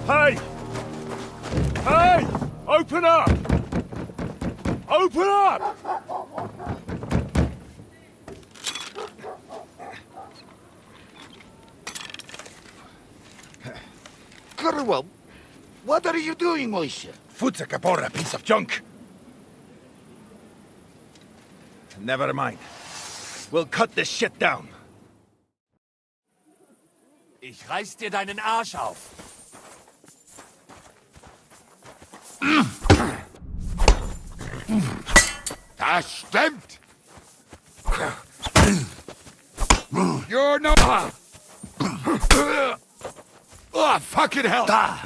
Hey! Hey! Open up! Open up! Kurwa, what are you doing, Moishe? Foot's a capora, piece of junk. Never mind. We'll cut this shit down. Ich reiß dir deinen Arsch auf. Das stimmt! You're no... Oh, fucking hell! Da!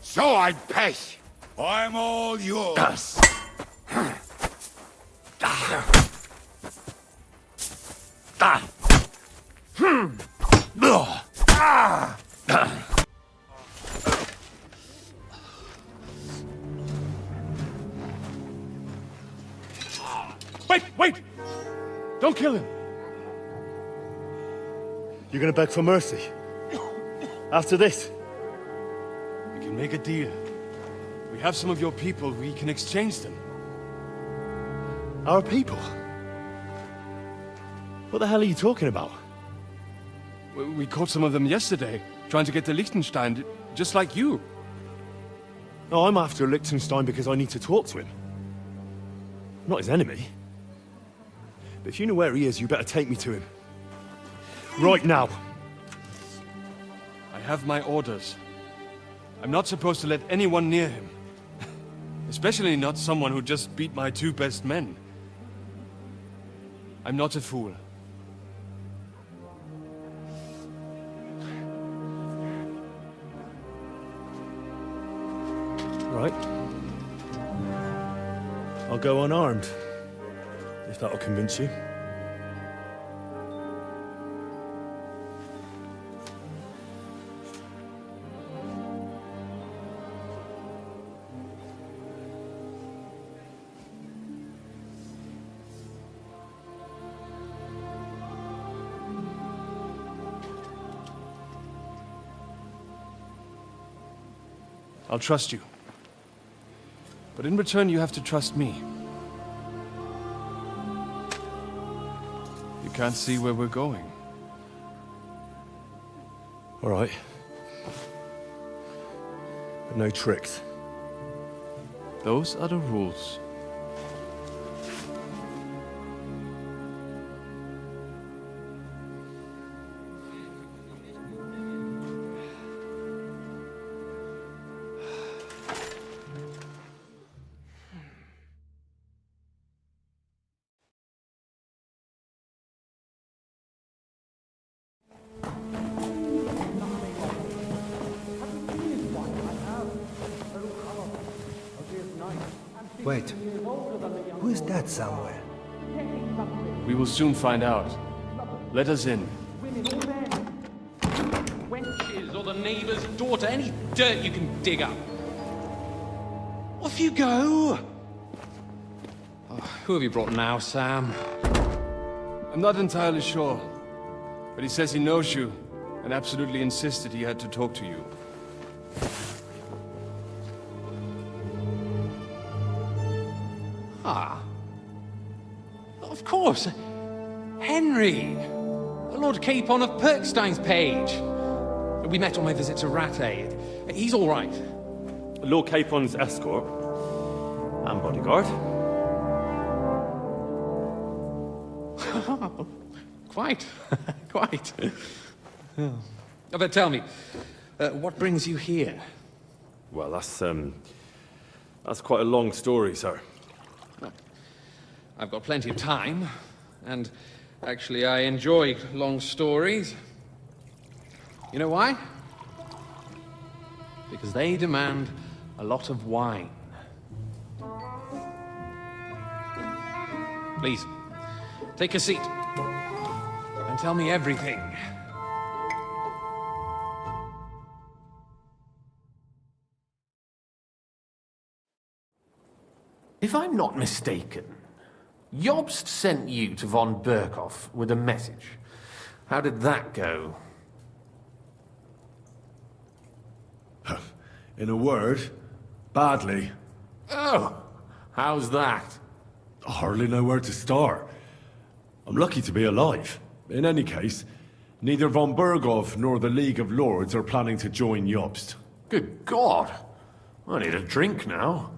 So ein Pech! I'm all yours! Da! Wait! Don't kill him! You're gonna beg for mercy? After this? We can make a deal. We have some of your people, we can exchange them. Our people? What the hell are you talking about? We caught some of them yesterday, trying to get to Liechtenstein, just like you. No, I'm after Liechtenstein because I need to talk to him. I'm not his enemy. But if you know where he is, you better take me to him. Right now. I have my orders. I'm not supposed to let anyone near him. Especially not someone who just beat my 2 best men. I'm not a fool. Right. I'll go unarmed. If that'll convince you. I'll trust you. But in return, you have to trust me. You can't see where we're going. All right. But no tricks. Those are the rules. Wait, who is that somewhere? We will soon find out. Let us in. Wenches or the neighbour's daughter, any dirt you can dig up. Off you go! Oh, who have you brought now, Sam? I'm not entirely sure. But he says he knows you, and absolutely insisted he had to talk to you. Ah. Of course. Henry. Lord Capon of Perkstein's page. We met on my visit to Rattay. He's all right. Lord Capon's escort. And bodyguard. Quite. Quite. Oh. But tell me, what brings you here? Well, that's quite a long story, sir. I've got plenty of time, and actually I enjoy long stories. You know why? Because they demand a lot of wine. Please, take a seat, and tell me everything. If I'm not mistaken, Jobst sent you to von Berkhoff with a message. How did that go? In a word, badly. Oh, how's that? I hardly know where to start. I'm lucky to be alive. In any case, neither von Berghoff nor the League of Lords are planning to join Jobst. Good God. I need a drink now.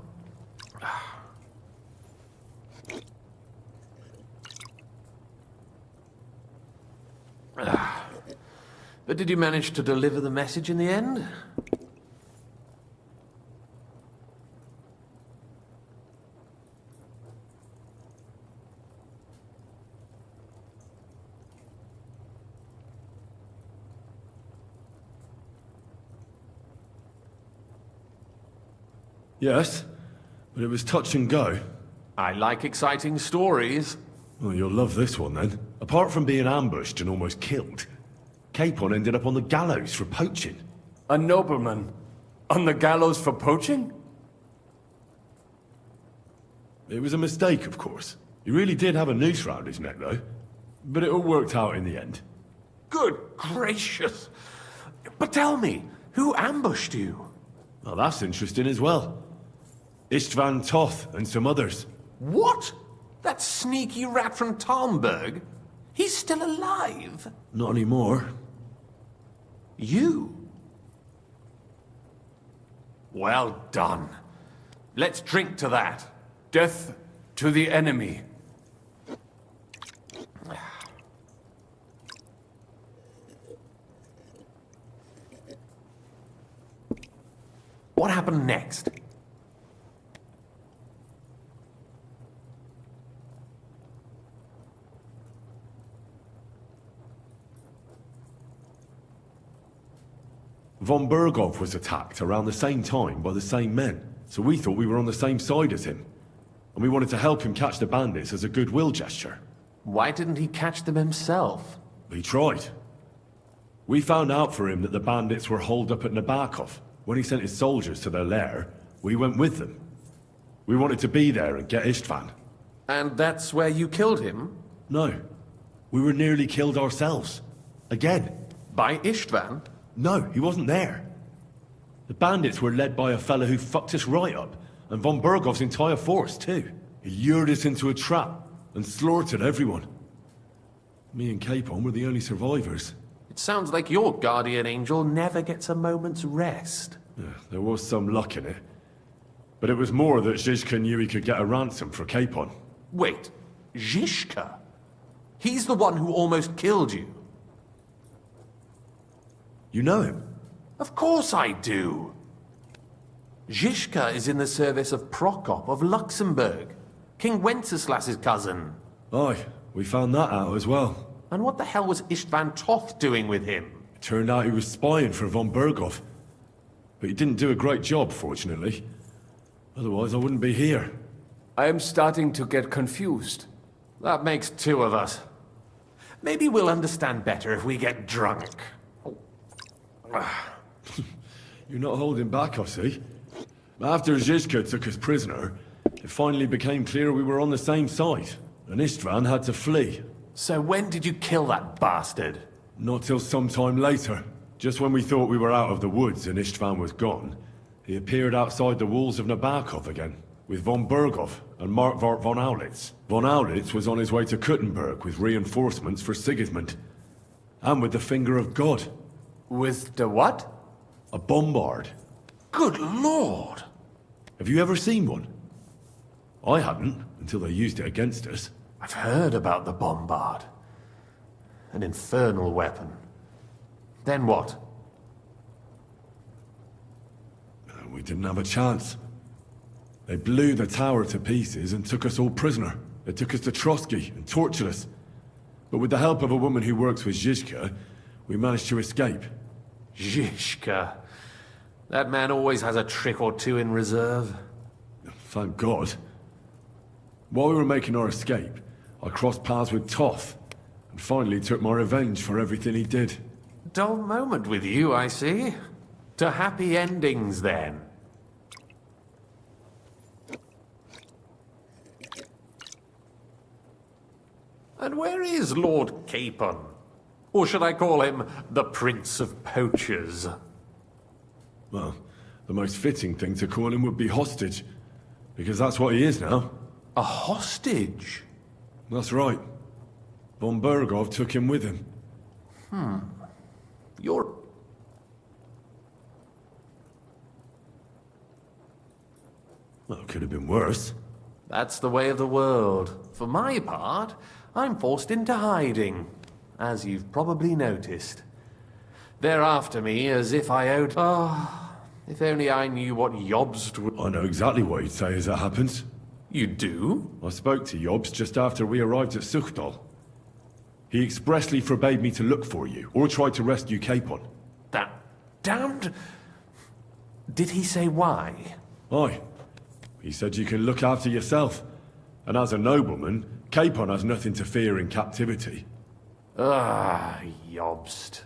But did you manage to deliver the message in the end? Yes, but it was touch and go. I like exciting stories. Well, you'll love this one then. Apart from being ambushed and almost killed, Capon ended up on the gallows for poaching. A nobleman? On the gallows for poaching? It was a mistake, of course. He really did have a noose round his neck, though. But it all worked out in the end. Good gracious. But tell me, who ambushed you? Well, that's interesting as well. Istvan Toth and some others. What? That sneaky rat from Talmberg? He's still alive? Not anymore. You? Well done. Let's drink to that. Death to the enemy. What happened next? Von Berghoff was attacked around the same time by the same men, so we thought we were on the same side as him. And we wanted to help him catch the bandits as a goodwill gesture. Why didn't he catch them himself? He tried. We found out for him that the bandits were holed up at Nabokov. When he sent his soldiers to their lair, we went with them. We wanted to be there and get Istvan. And that's where you killed him? No. We were nearly killed ourselves. Again. By Istvan? No, he wasn't there. The bandits were led by a fella who fucked us right up, and von Berghoff's entire force, too. He lured us into a trap and slaughtered everyone. Me and Capon were the only survivors. It sounds like your guardian angel never gets a moment's rest. Yeah, there was some luck in it. But it was more that Zizka knew he could get a ransom for Capon. Wait, Zizka? He's the one who almost killed you. You know him? Of course I do. Zizka is in the service of Prokop of Luxembourg, King Wenceslas's cousin. Aye, we found that out as well. And what the hell was Istvan Toth doing with him? It turned out he was spying for von Berghoff. But he didn't do a great job, fortunately. Otherwise, I wouldn't be here. I am starting to get confused. That makes two of us. Maybe we'll understand better if we get drunk. You're not holding back, I see. After Zizka took us prisoner, it finally became clear we were on the same side, and Istvan had to flee. So when did you kill that bastard? Not till some time later. Just when we thought we were out of the woods and Istvan was gone, he appeared outside the walls of Nabokov again, with von Berghoff and Markvart von Aulitz. Von Aulitz was on his way to Kuttenberg with reinforcements for Sigismund, and with the finger of God. With the what? A bombard. Good lord! Have you ever seen one? I hadn't, until they used it against us. I've heard about the bombard. An infernal weapon. Then what? We didn't have a chance. They blew the tower to pieces and took us all prisoner. They took us to Trotsky and tortured us. But with the help of a woman who works with Zizka, we managed to escape. Zizka. That man always has a trick or two in reserve. Thank God. While we were making our escape, I crossed paths with Toth, and finally took my revenge for everything he did. Dull moment with you, I see. To happy endings, then. And where is Lord Capon? Or should I call him the Prince of Poachers? Well, The most fitting thing to call him would be hostage, because that's what he is now. A hostage? That's right. Von Bergov took him with him. You're... Well, it could have been worse. That's the way of the world. For my part, I'm forced into hiding, as you've probably noticed. They're after me as if I owed... Oh, if only I knew what Jobst would... I know exactly what he'd say as it happens. You do? I spoke to Jobst just after we arrived at Suchdal. He expressly forbade me to look for you, or try to rescue Capon. That damned... Did he say why? Aye. He said you can look after yourself. And as a nobleman, Capon has nothing to fear in captivity. Ah, Jobst.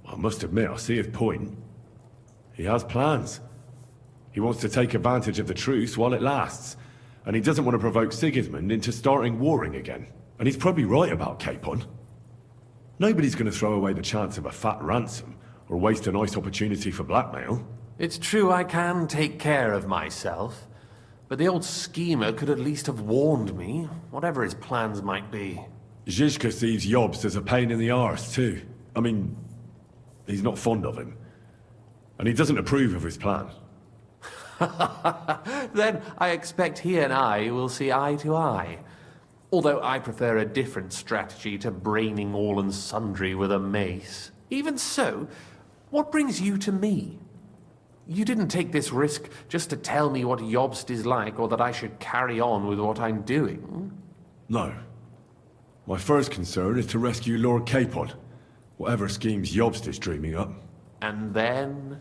I must admit, I see his point. He has plans. He wants to take advantage of the truce while it lasts. And he doesn't want to provoke Sigismund into starting warring again. And he's probably right about Capon. Nobody's going to throw away the chance of a fat ransom, or waste a nice opportunity for blackmail. It's true I can take care of myself, but the old schemer could at least have warned me, whatever his plans might be. Zizka sees Jobst as a pain in the arse, too. I mean, he's not fond of him. And he doesn't approve of his plan. Then I expect he and I will see eye to eye. Although I prefer a different strategy to braining all and sundry with a mace. Even so, what brings you to me? You didn't take this risk just to tell me what Jobst is like, or that I should carry on with what I'm doing. No. My first concern is to rescue Lord Capon, whatever schemes Jobst is dreaming up. And then...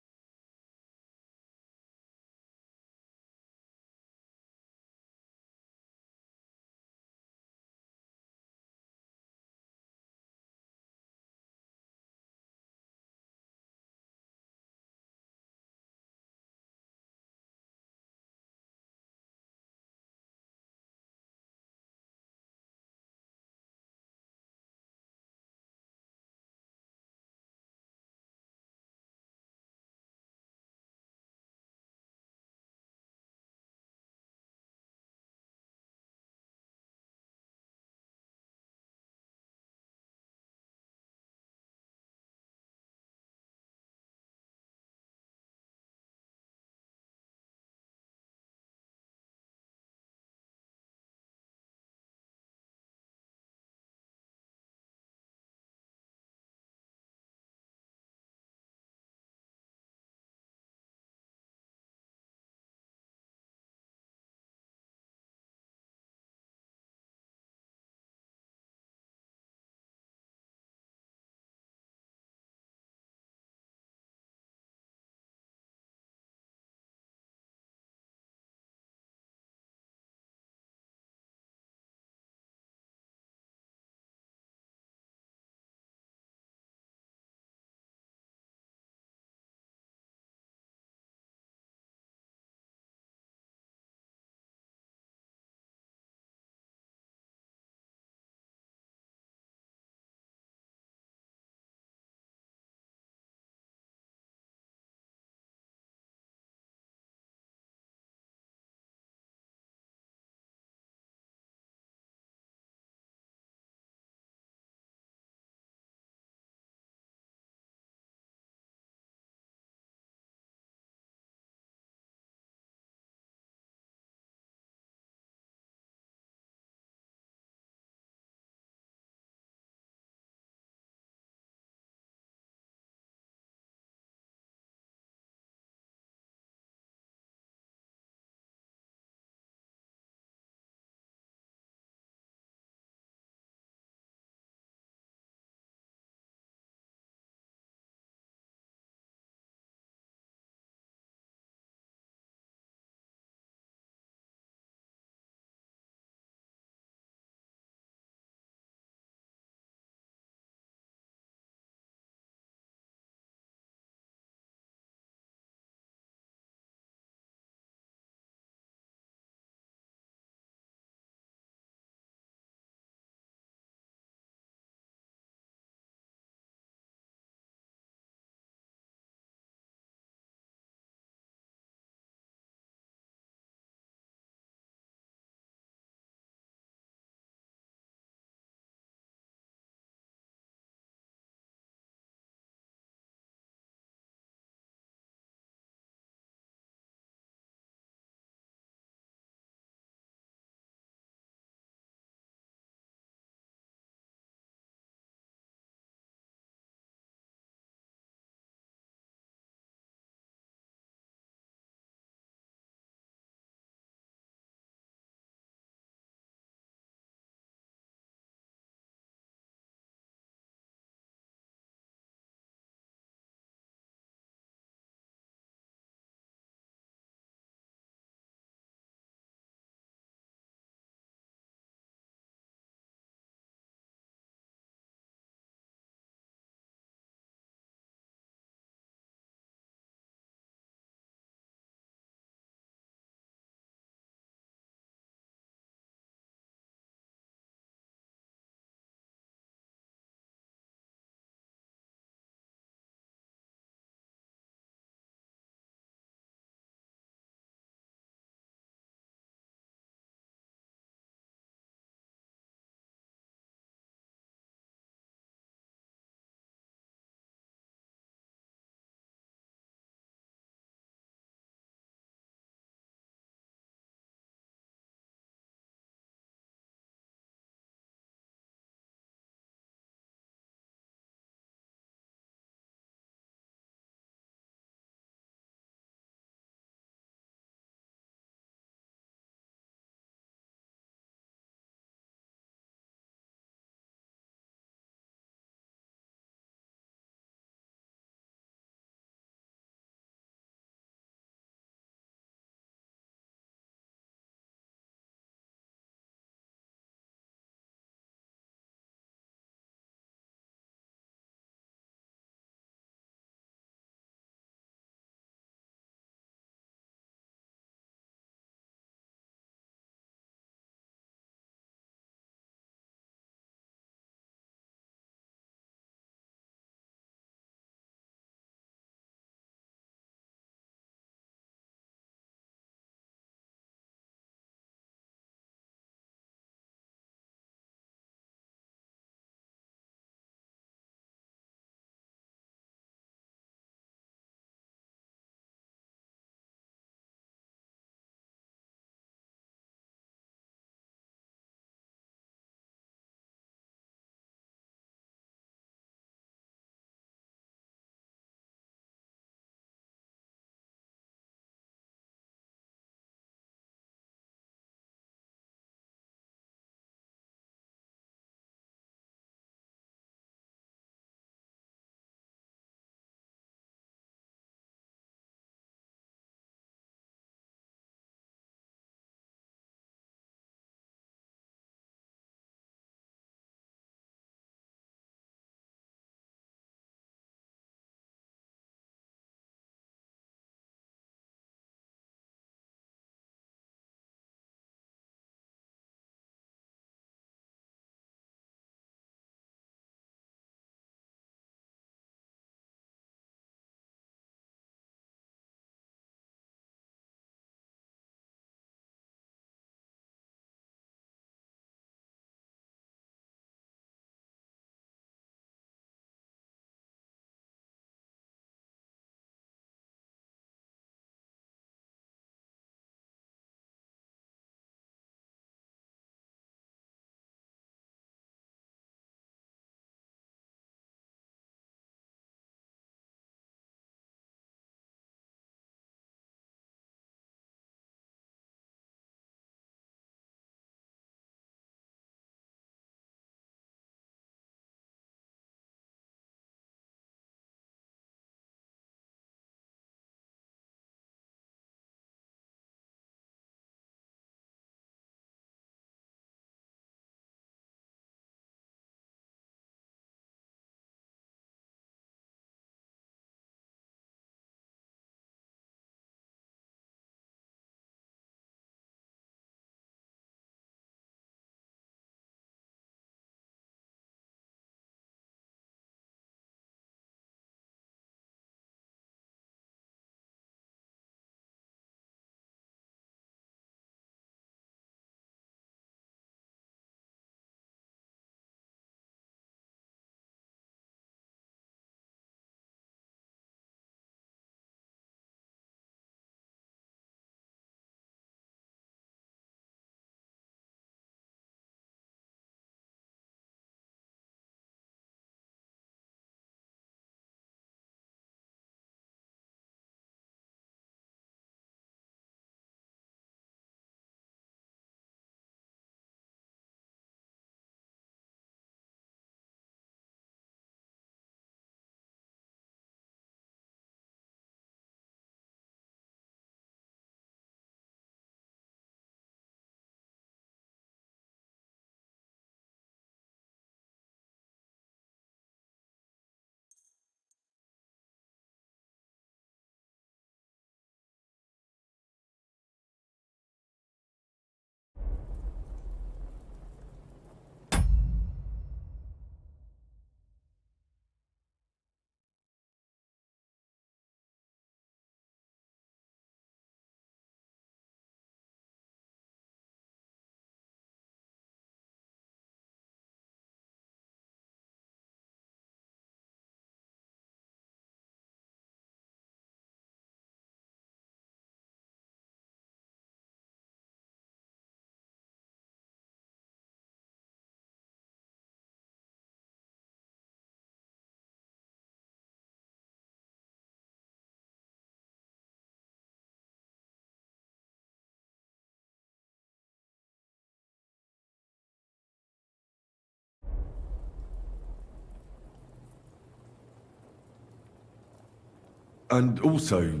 And also,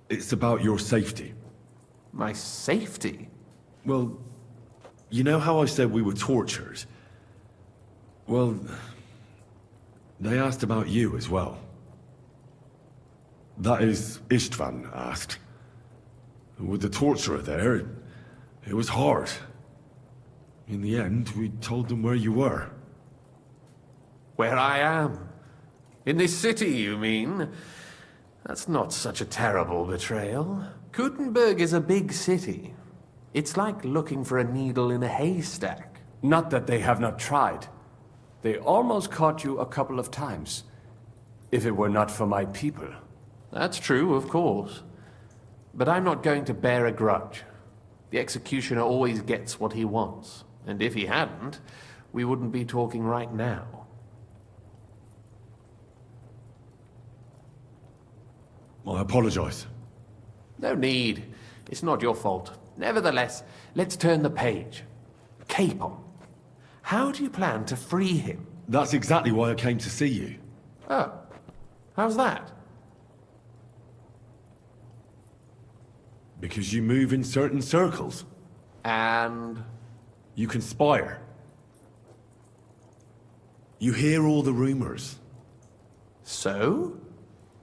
it's about your safety. My safety? Well, you know how I said we were tortured? Well, they asked about you as well. That is, Istvan asked. With the torturer there, it was hard. In the end, we told them where you were. Where I am? In this city, you mean? That's not such a terrible betrayal. Gutenberg is a big city. It's like looking for a needle in a haystack. Not that they have not tried. They almost caught you a couple of times. If it were not for my people. That's true, of course. But I'm not going to bear a grudge. The executioner always gets what he wants. And if he hadn't, we wouldn't be talking right now. I apologize. No need. It's not your fault. Nevertheless, let's turn the page. Capon. How do you plan to free him? That's exactly why I came to see you. Oh. How's that? Because you move in certain circles. And... You conspire. You hear all the rumors. So?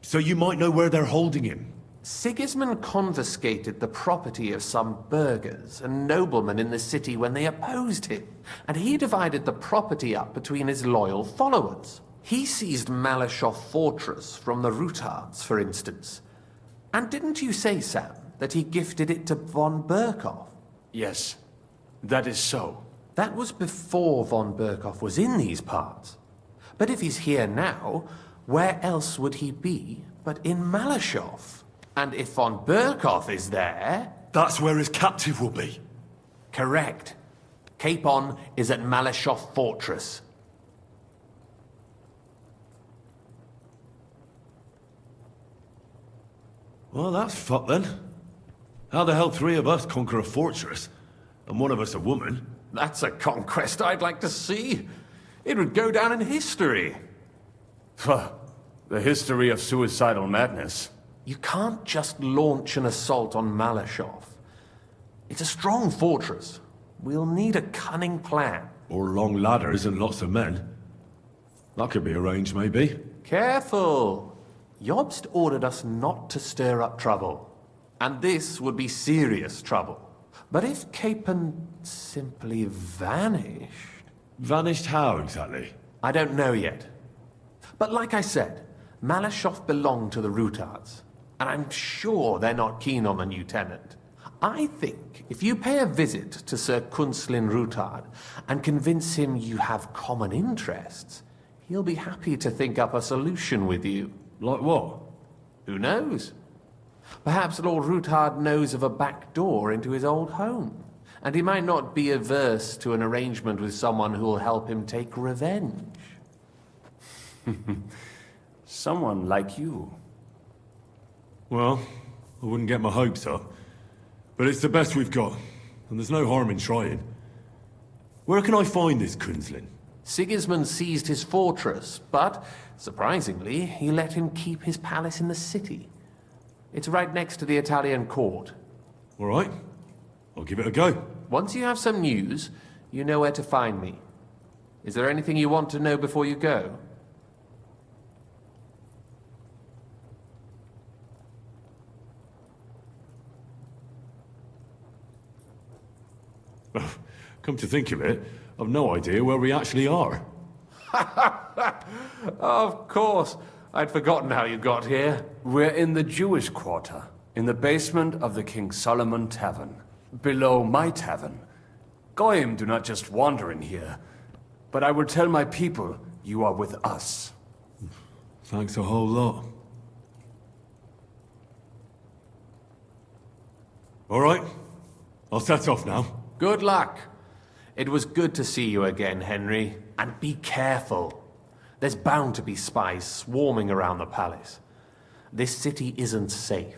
So you might know where they're holding him. Sigismund confiscated the property of some burghers and noblemen in the city when they opposed him, and he divided the property up between his loyal followers. He seized Malashov Fortress from the Rutards, for instance. And didn't you say, Sam, that he gifted it to von Berkhoff? Yes, that is so. That was before von Berkhoff was in these parts. But if he's here now, where else would he be but in Malashov? And if von Berkhoff is there... That's where his captive will be. Correct. Capon is at Malashov Fortress. Well, that's fucked then. How the hell three of us conquer a fortress, and one of us a woman? That's a conquest I'd like to see. It would go down in history. The history of suicidal madness. You can't just launch an assault on Malashov. It's a strong fortress. We'll need a cunning plan. Or long ladders and lots of men. That could be arranged, maybe. Careful! Jobst ordered us not to stir up trouble. And this would be serious trouble. But if Capon simply vanished... Vanished how, exactly? I don't know yet. But like I said, Malashov belonged to the Rutards. And I'm sure they're not keen on the new tenant. I think if you pay a visit to Sir Kunslin Rutard and convince him you have common interests, he'll be happy to think up a solution with you. Like what? Who knows? Perhaps Lord Rutard knows of a back door into his old home, and he might not be averse to an arrangement with someone who'll help him take revenge. Someone like you. Well, I wouldn't get my hopes up. But it's the best we've got, and there's no harm in trying. Where can I find this Kunslin? Sigismund seized his fortress, but, surprisingly, he let him keep his palace in the city. It's right next to the Italian court. All right. I'll give it a go. Once you have some news, you know where to find me. Is there anything you want to know before you go? Come to think of it, I've no idea where we actually are. Of course. I'd forgotten how you got here. We're in the Jewish quarter, in the basement of the King Solomon Tavern, below my tavern. Goyim do not just wander in here, but I will tell my people you are with us. Thanks a whole lot. All right. I'll set off now. Good luck. It was good to see you again, Henry. And be careful. There's bound to be spies swarming around the palace. This city isn't safe.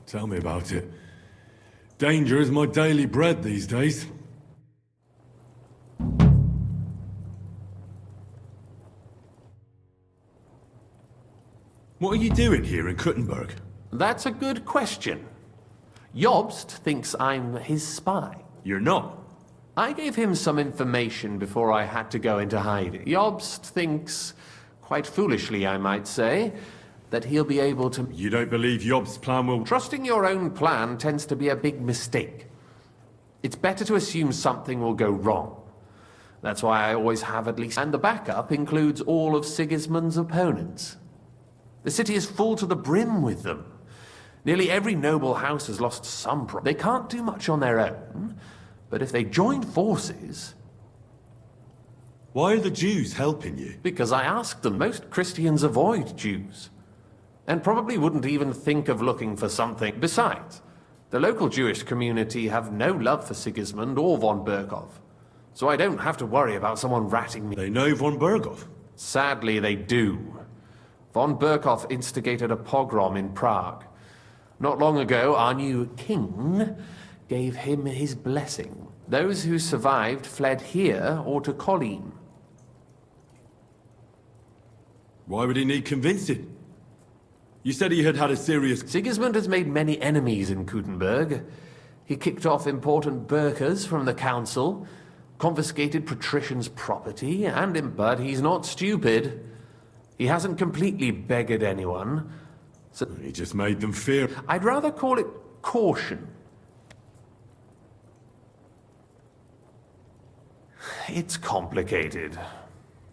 Tell me about it. Danger is my daily bread these days. What are you doing here in Kuttenberg? That's a good question. Jobst thinks I'm his spy. You're not. I gave him some information before I had to go into hiding. Jobst thinks, quite foolishly I might say, that he'll be able to... You don't believe Job's plan will... Trusting your own plan tends to be a big mistake. It's better to assume something will go wrong. That's why I always have at least... And the backup includes all of Sigismund's opponents. The city is full to the brim with them. Nearly every noble house has lost some They can't do much on their own, but if they join forces... Why are the Jews helping you? Because I asked them. Most Christians avoid Jews. And probably wouldn't even think of looking for something. Besides, the local Jewish community have no love for Sigismund or von Berkov. So I don't have to worry about someone ratting me. They know von Berkov. Sadly, they do. Von Berkov instigated a pogrom in Prague. Not long ago, our new king gave him his blessing. Those who survived fled here or to Kolin. Why would he need convincing? You said he had a serious... Sigismund has made many enemies in Kuttenberg. He kicked off important burghers from the council, confiscated patricians' property, but he's not stupid. He hasn't completely beggared anyone. So He just made them fear. I'd rather call it caution. It's complicated.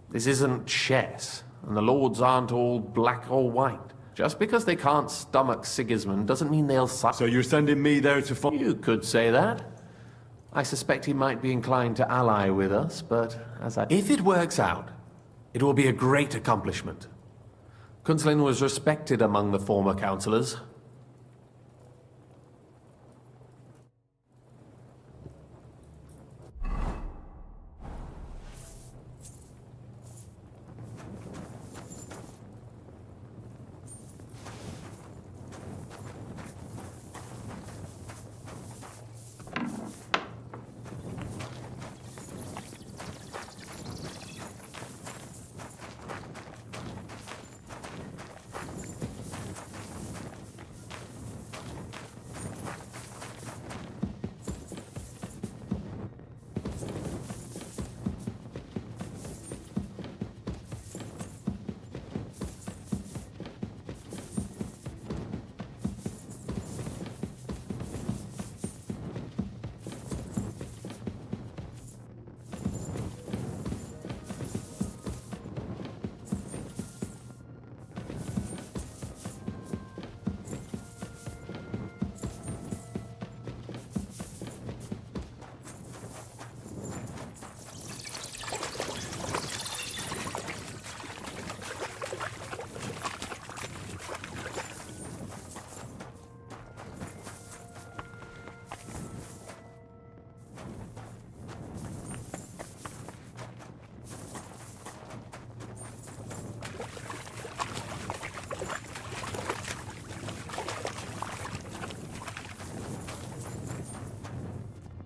This isn't chess, and the lords aren't all black or white. Just because they can't stomach Sigismund doesn't mean they'll suffer. So you're sending me there to fight? You could say that. I suspect he might be inclined to ally with us, but If it works out, it will be a great accomplishment. Kunzlin was respected among the former councillors.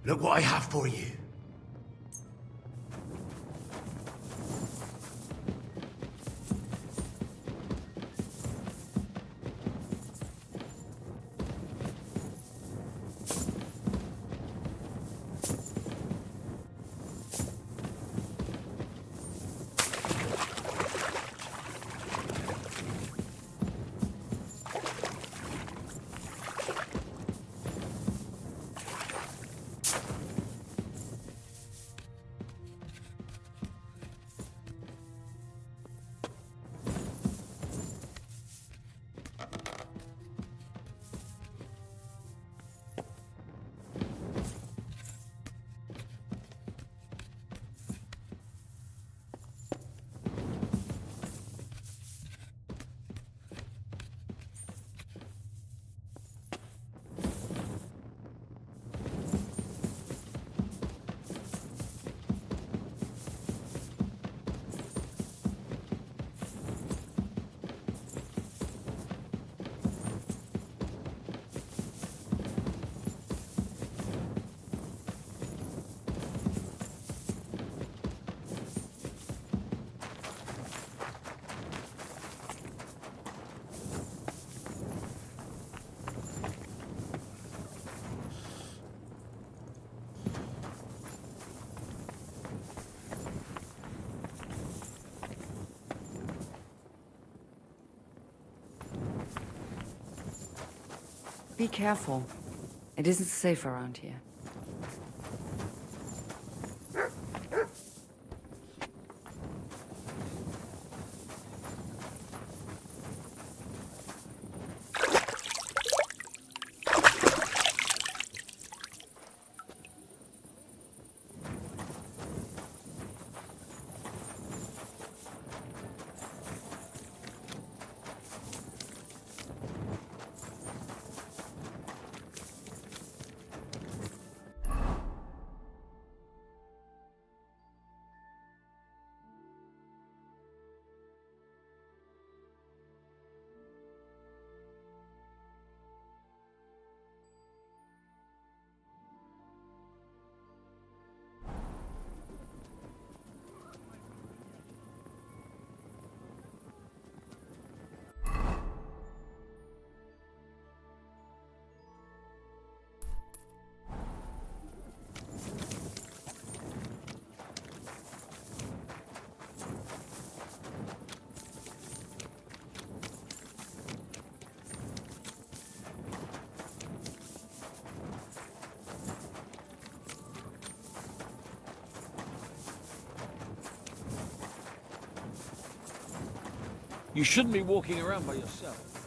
Look what I have for you. Be careful. It isn't safe around here. You shouldn't be walking around by yourself.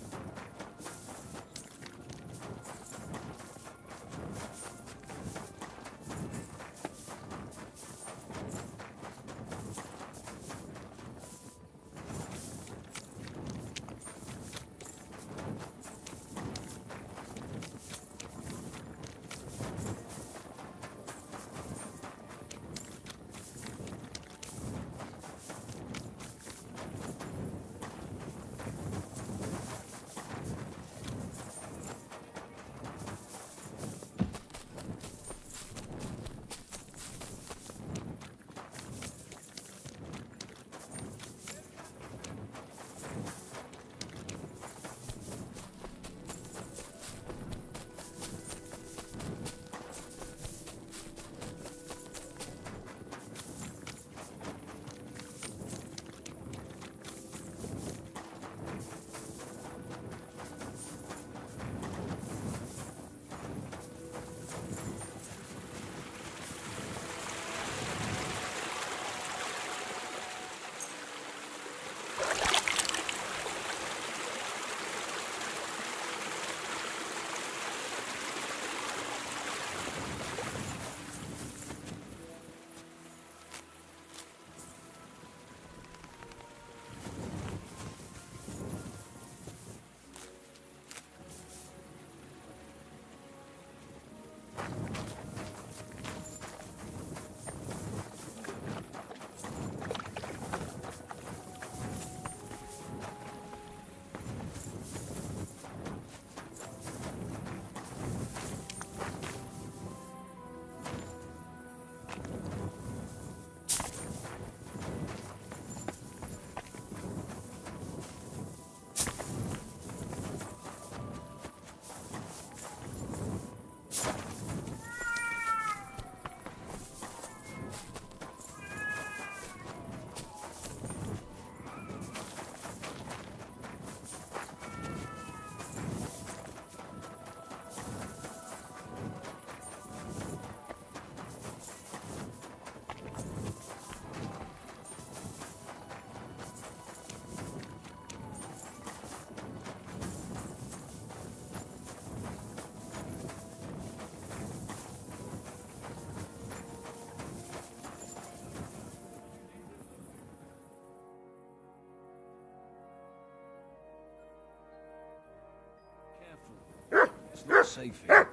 It's not safe here.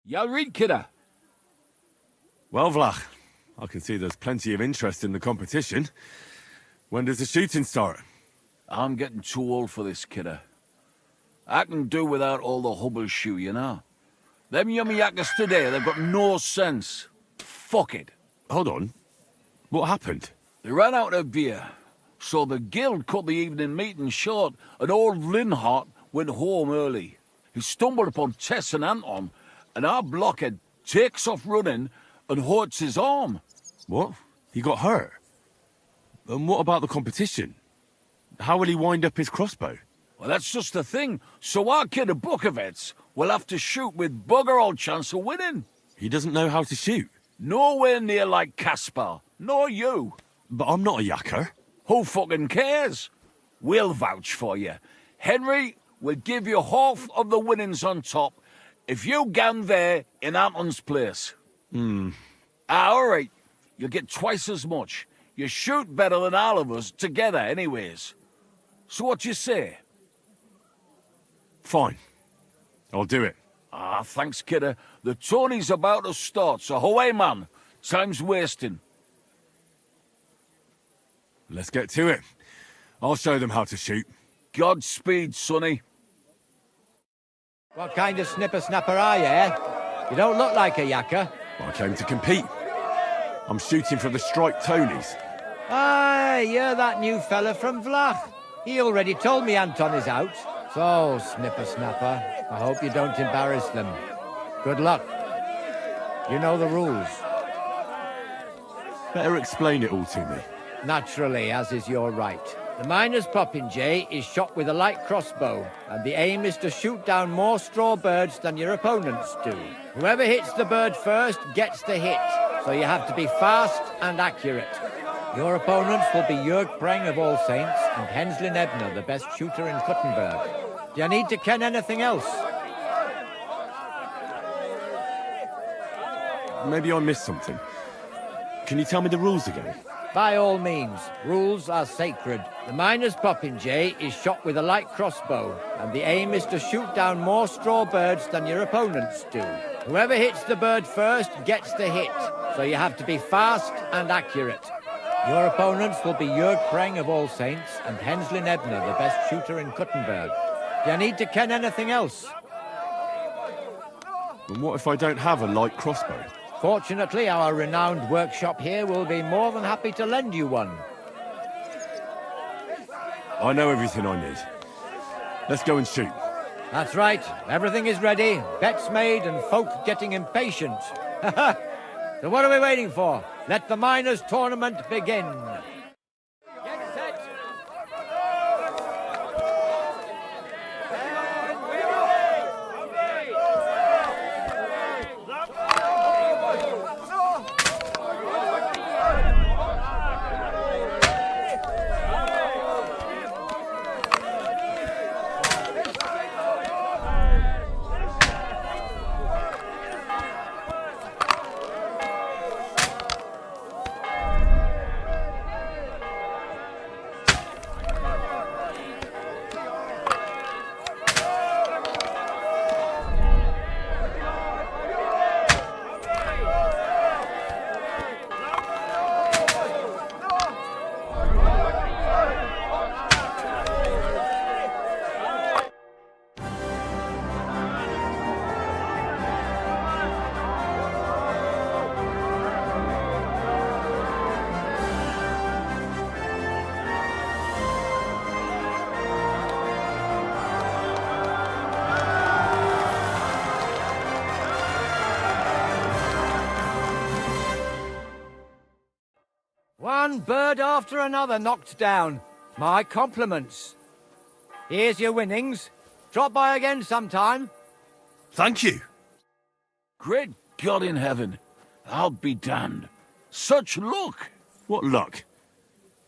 Y'all read, kidder? Well, Vlach, I can see there's plenty of interest in the competition. When does the shooting start? I'm getting too old for this, kidder. I can do without all the hubble shoe, you know? Them yummy yakkers today, they've got no sense. Fuck it. Hold on. What happened? They ran out of beer, so the guild cut the evening meeting short, and old Linhart went home early. He stumbled upon Tess and Anton, and our blockhead takes off running and hurts his arm. What? He got hurt? And what about the competition? how will he wind up his crossbow? Well, that's just the thing. So our kid of Buckovets will have to shoot with bugger all chance of winning. He doesn't know how to shoot. Nowhere near like Caspar, nor you. But I'm not a yakker. Who fucking cares? We'll vouch for you. Henry will give you half of the winnings on top if you gan there in Anton's place. All right. You'll get twice as much. You shoot better than all of us together anyways. So what you say? Fine. I'll do it. Ah, thanks, kidder. The tourney's about to start, so away, man. Time's wasting. Let's get to it. I'll show them how to shoot. Godspeed, sonny. What kind of snipper-snapper are you, eh? You don't look like a yakker. I came to compete. I'm shooting for the striped Tonys. Aye, you're that new fella from Vlach. He already told me Anton is out. So, snipper-snapper, I hope you don't embarrass them. Good luck. You know the rules. Better explain it all to me. Naturally, as is your right. The miner's popinjay is shot with a light crossbow, and the aim is to shoot down more straw birds than your opponents do. Whoever hits the bird first gets the hit, so you have to be fast and accurate. Your opponents will be Jörg Preng of All Saints and Henslin Ebner, the best shooter in Kuttenberg. Do you need to ken anything else? Maybe I missed something. Can you tell me the rules again? By all means, rules are sacred. The miner's popinjay is shot with a light crossbow, and the aim is to shoot down more straw birds than your opponents do. Whoever hits the bird first gets the hit, so you have to be fast and accurate. Your opponents will be Jörg Preng of All Saints and Henslin Ebner, the best shooter in Kuttenberg. Do you need to ken anything else? And what if I don't have a light crossbow? Fortunately, our renowned workshop here will be more than happy to lend you one. I know everything I need. Let's go and shoot. That's right. Everything is ready. Bets made and folk getting impatient. So what are we waiting for? Let the miners' tournament begin. Get set. One bird after another knocked down. My compliments. Here's your winnings. Drop by again sometime. Thank you. Great God in heaven. I'll be damned. Such luck. What luck?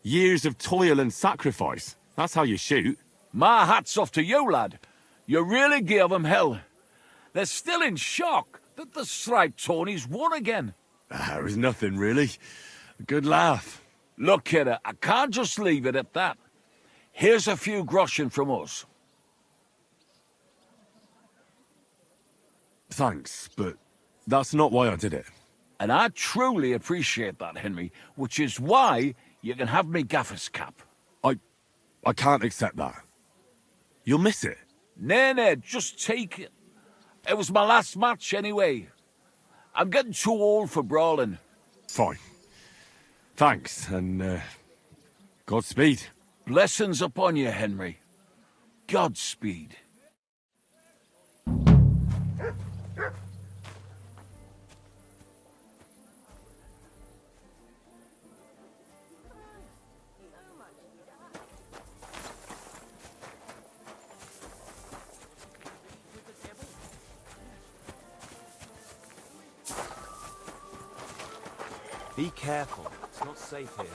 Years of toil and sacrifice. That's how you shoot. My hat's off to you, lad. You really gave them hell. They're still in shock that the striped Tonys won again. There was nothing, really. A good laugh. Look, kidder, I can't just leave it at that. Here's a few groschen from us. Thanks, but that's not why I did it. And I truly appreciate that, Henry, which is why you can have me gaffer's cap. I can't accept that. You'll miss it. Nay, just take it. It was my last match anyway. I'm getting too old for brawling. Fine. Thanks, and Godspeed. Blessings upon you, Henry. Godspeed. Be careful. It's not safe here.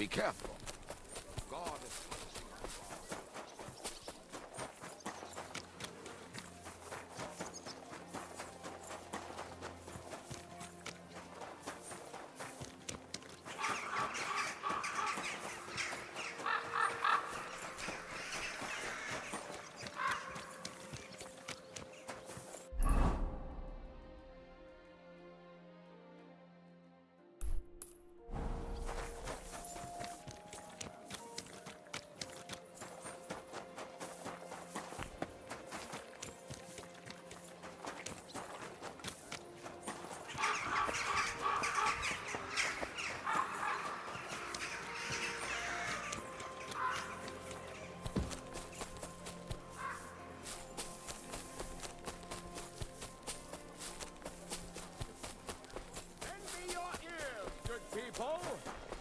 Be careful. God is punishing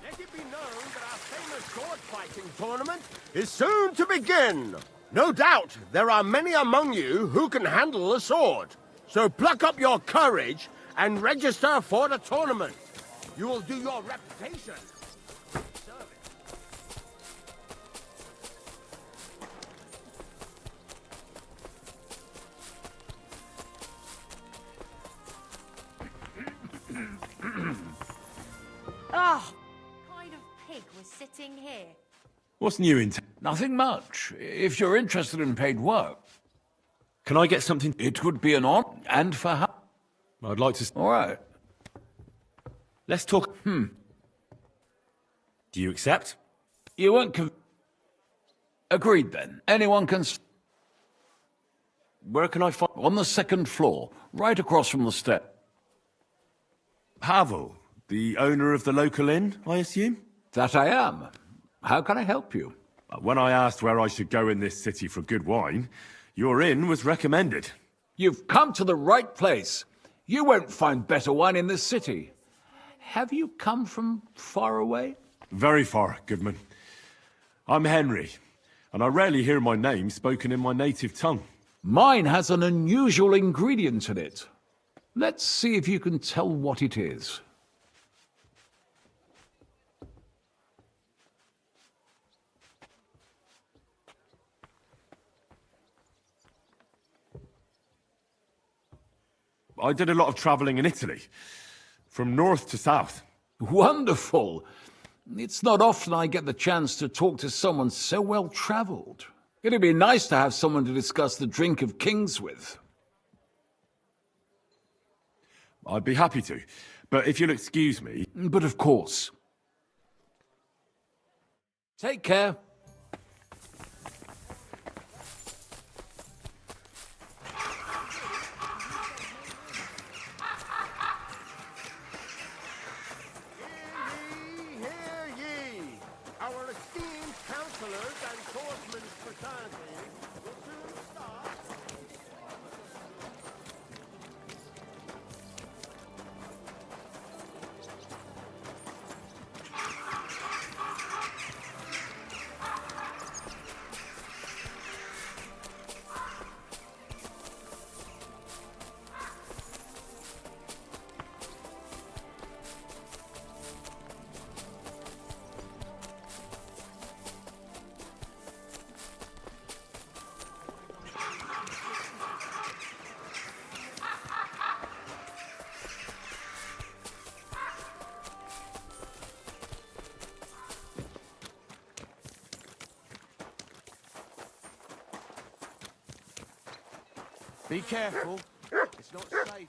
Let it be known that our famous sword-fighting tournament is soon to begin. No doubt there are many among you who can handle a sword. So pluck up your courage and register for the tournament. You will do your reputation. Oh, kind of pig was sitting here. What's new in Nothing much. If you're interested in paid work. Can I get something? It would be an honor, and for how? I'd like to... All right. Let's talk... Do you accept? You won't Agreed then. Anyone can... Where can I find... On the second floor, right across from the step. Pavel, the owner of the local inn, I assume? That I am. How can I help you? When I asked where I should go in this city for good wine, your inn was recommended. You've come to the right place. You won't find better wine in this city. Have you come from far away? Very far, Goodman. I'm Henry, and I rarely hear my name spoken in my native tongue. Mine has an unusual ingredient in it. Let's see if you can tell what it is. I did a lot of traveling in Italy, from north to south. Wonderful! It's not often I get the chance to talk to someone so well-traveled. It'd be nice to have someone to discuss the drink of kings with. I'd be happy to, but if you'll excuse me... But of course. Take care. Our esteemed councillors and swordsmen's fraternity will soon start. Be careful. It's not safe here.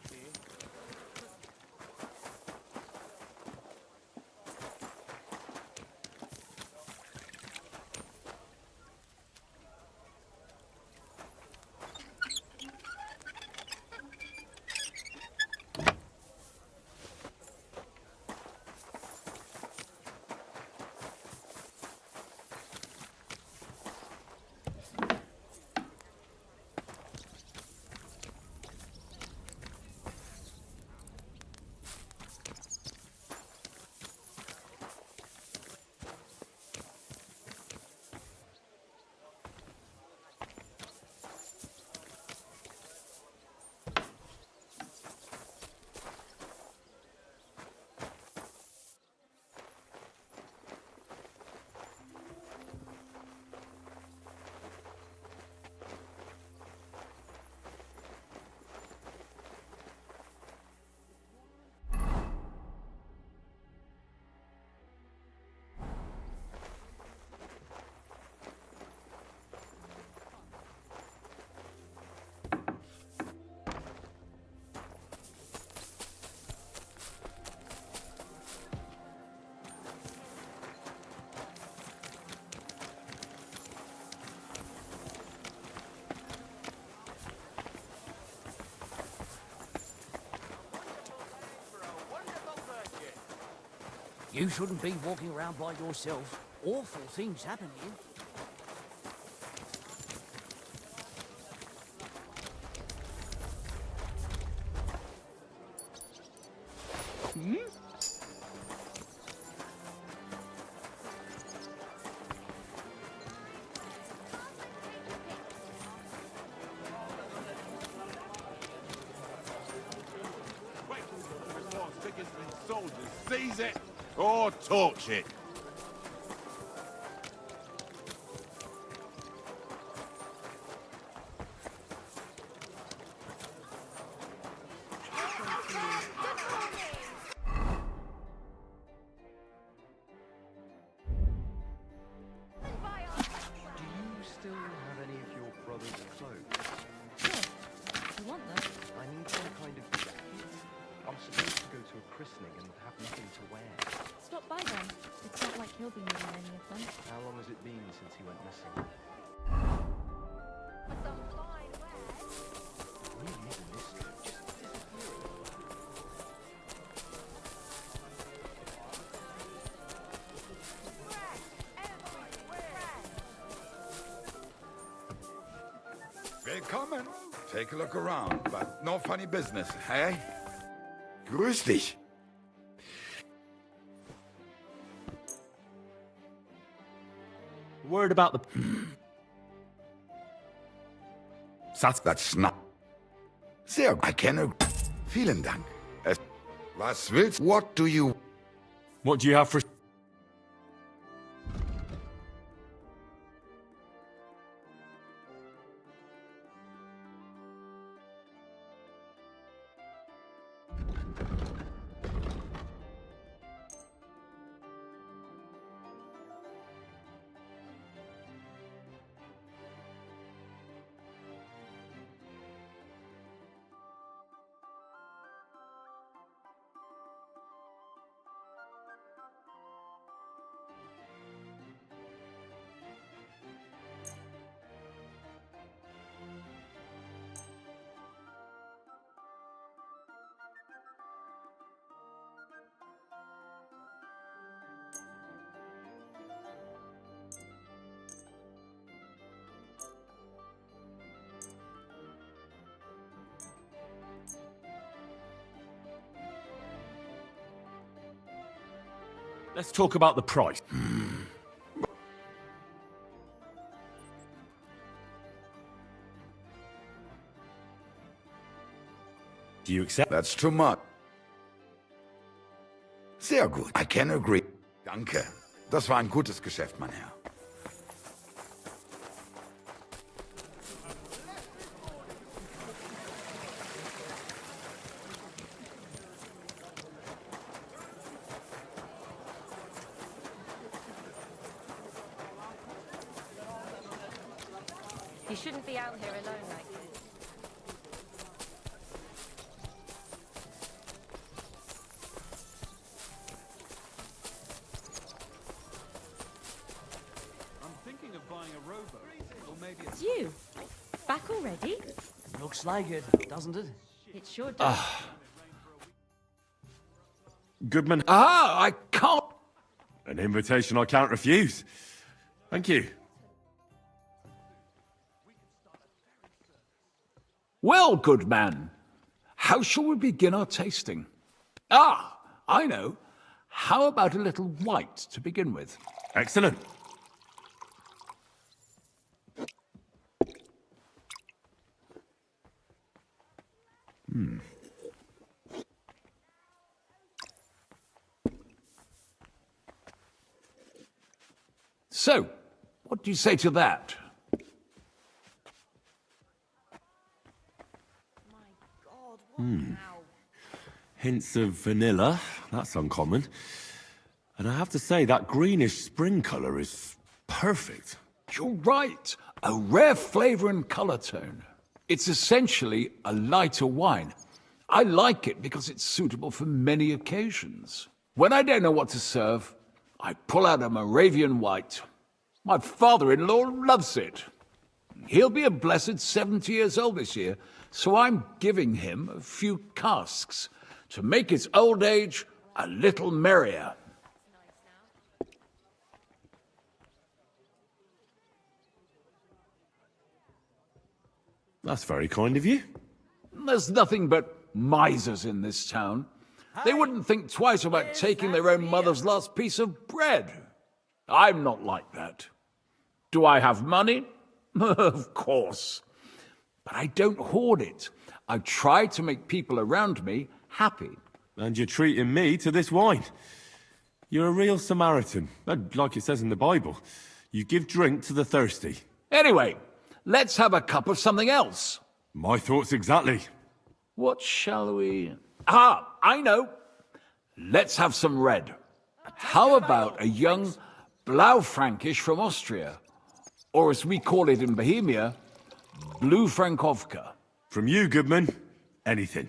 You shouldn't be walking around by yourself. Awful things happen here. Soldiers, seize it or torch it. Do you still have any of your brother's clothes? Sure. You want them? I need some kind of jacket. I'm supposed to go to a christening and have nothing to wear. Stop by then. It's not like he'll be needing any of them. How long has it been since he went missing? Really is a mystery. Just disappearing. Willkommen. Take a look around, but no funny business, hey? Grüß dich. Word about the... That's not... Sehr gut. I can... Vielen Dank. Was willst... What do you... What do you have for... Let's talk about the price. Do you accept? That's too much. Sehr gut. I can agree. Danke. Das war ein gutes Geschäft, mein Herr. You shouldn't be out here alone like this. already? Looks like it, doesn't it? It sure does. Goodman, Ah, I can't. an invitation I can't refuse. Thank you. Well, good man, how shall we begin our tasting? Ah, I know. How about a little white to begin with? Excellent. So, what do you say to that? Hints of vanilla. That's uncommon. And I have to say, that greenish spring colour is perfect. You're right. A rare flavor and color tone. It's essentially a lighter wine. I like it because it's suitable for many occasions. When I don't know what to serve, I pull out a Moravian white. My father-in-law loves it. He'll be a blessed 70 years old this year, so I'm giving him a few casks to make his old age a little merrier. That's very kind of you. There's nothing but misers in this town. They wouldn't think twice about taking their own mother's last piece of bread. I'm not like that. Do I have money? Of course. But I don't hoard it. I try to make people around me happy. And you're treating me to this wine. You're a real Samaritan, like it says in the Bible. You give drink to the thirsty. Anyway, let's have a cup of something else. My thoughts exactly. What shall we... Ah, I know. Let's have some red. How about a young Blaufränkisch from Austria? Or as we call it in Bohemia, Blue Frankovka. From you, Goodman, anything.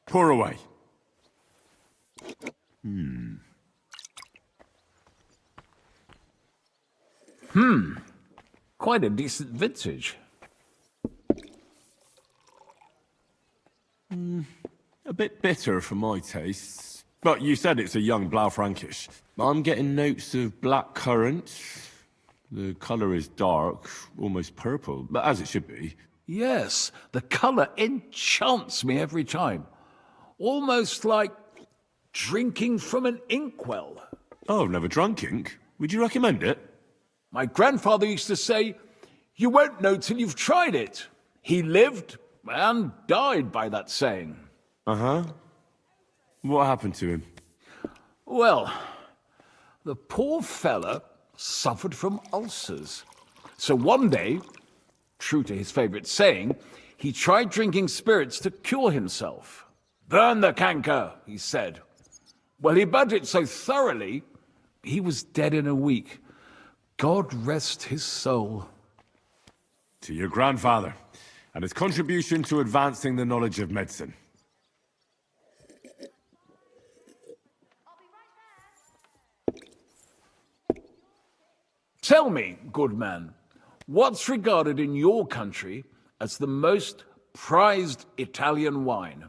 Pour away. Quite a decent vintage. A bit bitter for my tastes. But you said it's a young Blaufränkisch. I'm getting notes of black currant. The colour is dark, almost purple, but as it should be. Yes, the color enchants me every time. Almost like drinking from an inkwell. Oh, I've never drunk ink. Would you recommend it? My grandfather used to say, you won't know till you've tried it. He lived and died by that saying. Uh-huh. What happened to him? Well, the poor fella suffered from ulcers. So one day, true to his favorite saying, he tried drinking spirits to cure himself. Burn the canker, he said. Well, he burnt it so thoroughly, he was dead in a week. God rest his soul. To your grandfather, and his contribution to advancing the knowledge of medicine. Tell me, good man, what's regarded in your country as the most prized Italian wine?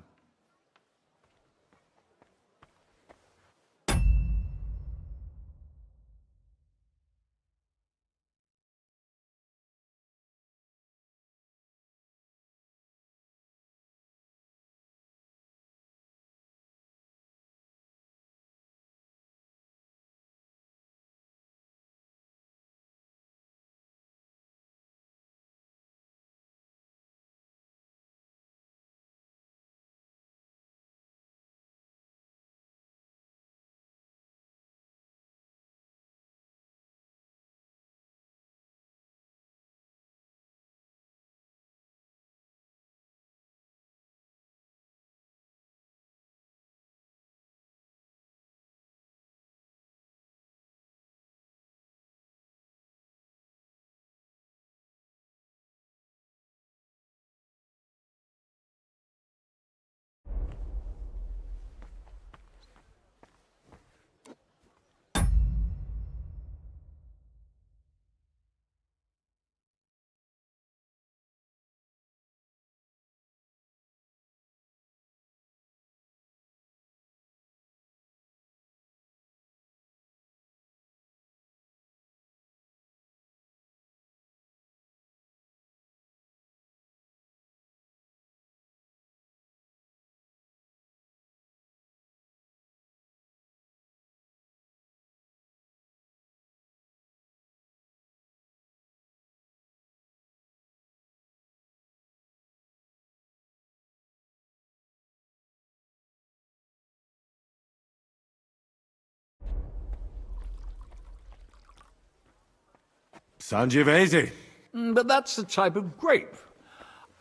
Sangiovese. But that's the type of grape.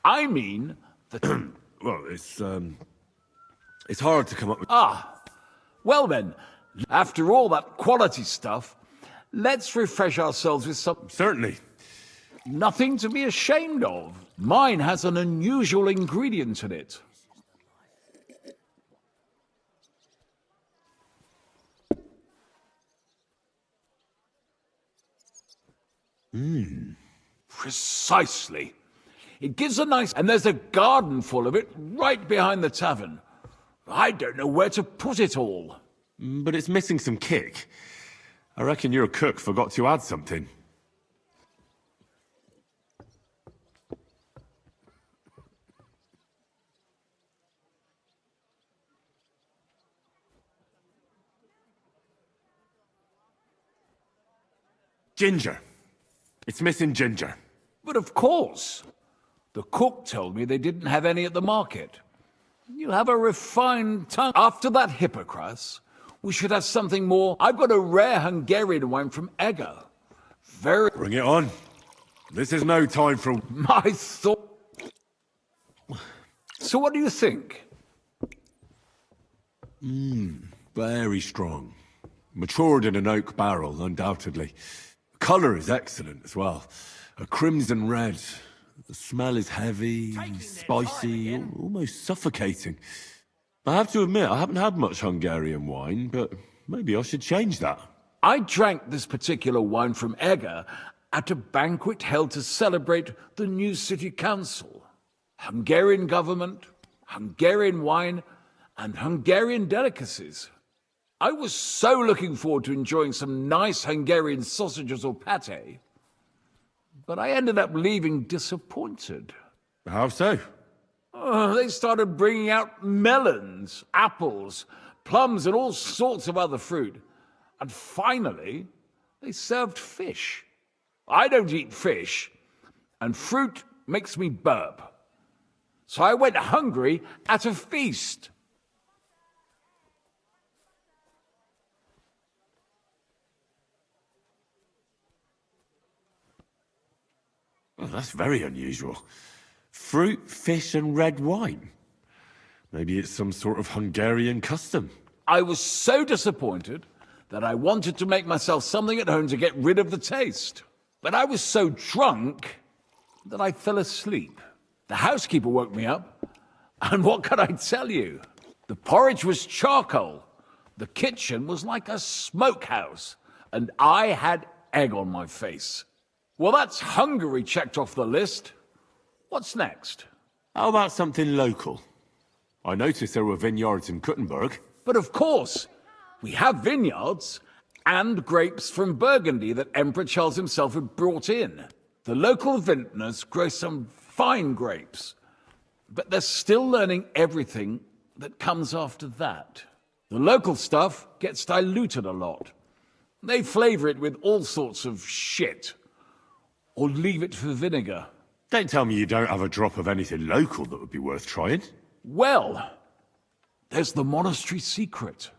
I mean, the... Well, it's hard to come up with... Ah, well then, after all that quality stuff, let's refresh ourselves with some... Certainly. Nothing to be ashamed of. Mine has an unusual ingredient in it. Precisely. It gives a nice... And there's a garden full of it right behind the tavern. I don't know where to put it all. But it's missing some kick. I reckon your cook forgot to add something. Ginger. It's missing ginger. But of course. The cook told me they didn't have any at the market. You have a refined tongue. After that Hippocras, we should have something more. I've got a rare Hungarian wine from Egger. Very... Bring it on. This is no time for... My thought... So what do you think? Very strong. Matured in an oak barrel, undoubtedly. Colour is excellent as well. A crimson red. The smell is heavy, spicy, almost suffocating. I have to admit, I haven't had much Hungarian wine, but maybe I should change that. I drank this particular wine from Egger at a banquet held to celebrate the new city council. Hungarian government, Hungarian wine, and Hungarian delicacies. I was so looking forward to enjoying some nice Hungarian sausages or pate, but I ended up leaving disappointed. How so? They started bringing out melons, apples, plums, and all sorts of other fruit. And finally, they served fish. I don't eat fish, and fruit makes me burp. So I went hungry at a feast. Oh, that's very unusual. Fruit, fish, and red wine. Maybe it's some sort of Hungarian custom. I was so disappointed that I wanted to make myself something at home to get rid of the taste. But I was so drunk that I fell asleep. The housekeeper woke me up, and what can I tell you? The porridge was charcoal. The kitchen was like a smokehouse, and I had egg on my face. Well, that's Hungary checked off the list. What's next? How about something local? I noticed there were vineyards in Kuttenberg. But of course, we have vineyards and grapes from Burgundy that Emperor Charles himself had brought in. The local vintners grow some fine grapes, but they're still learning everything that comes after that. The local stuff gets diluted a lot. They flavor it with all sorts of shit, or leave it for vinegar. Don't tell me you don't have a drop of anything local that would be worth trying. Well, there's the monastery secret.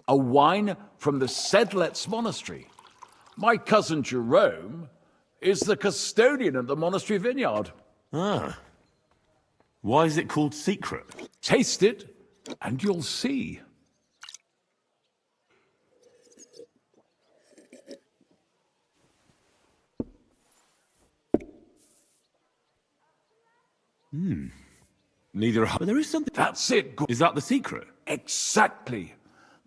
A wine from the Sedlets Monastery. My cousin Jerome is the custodian of the monastery vineyard. Ah. Why is it called secret? Taste it, and you'll see. Neither. But there is something. That's it. Is that the secret? Exactly.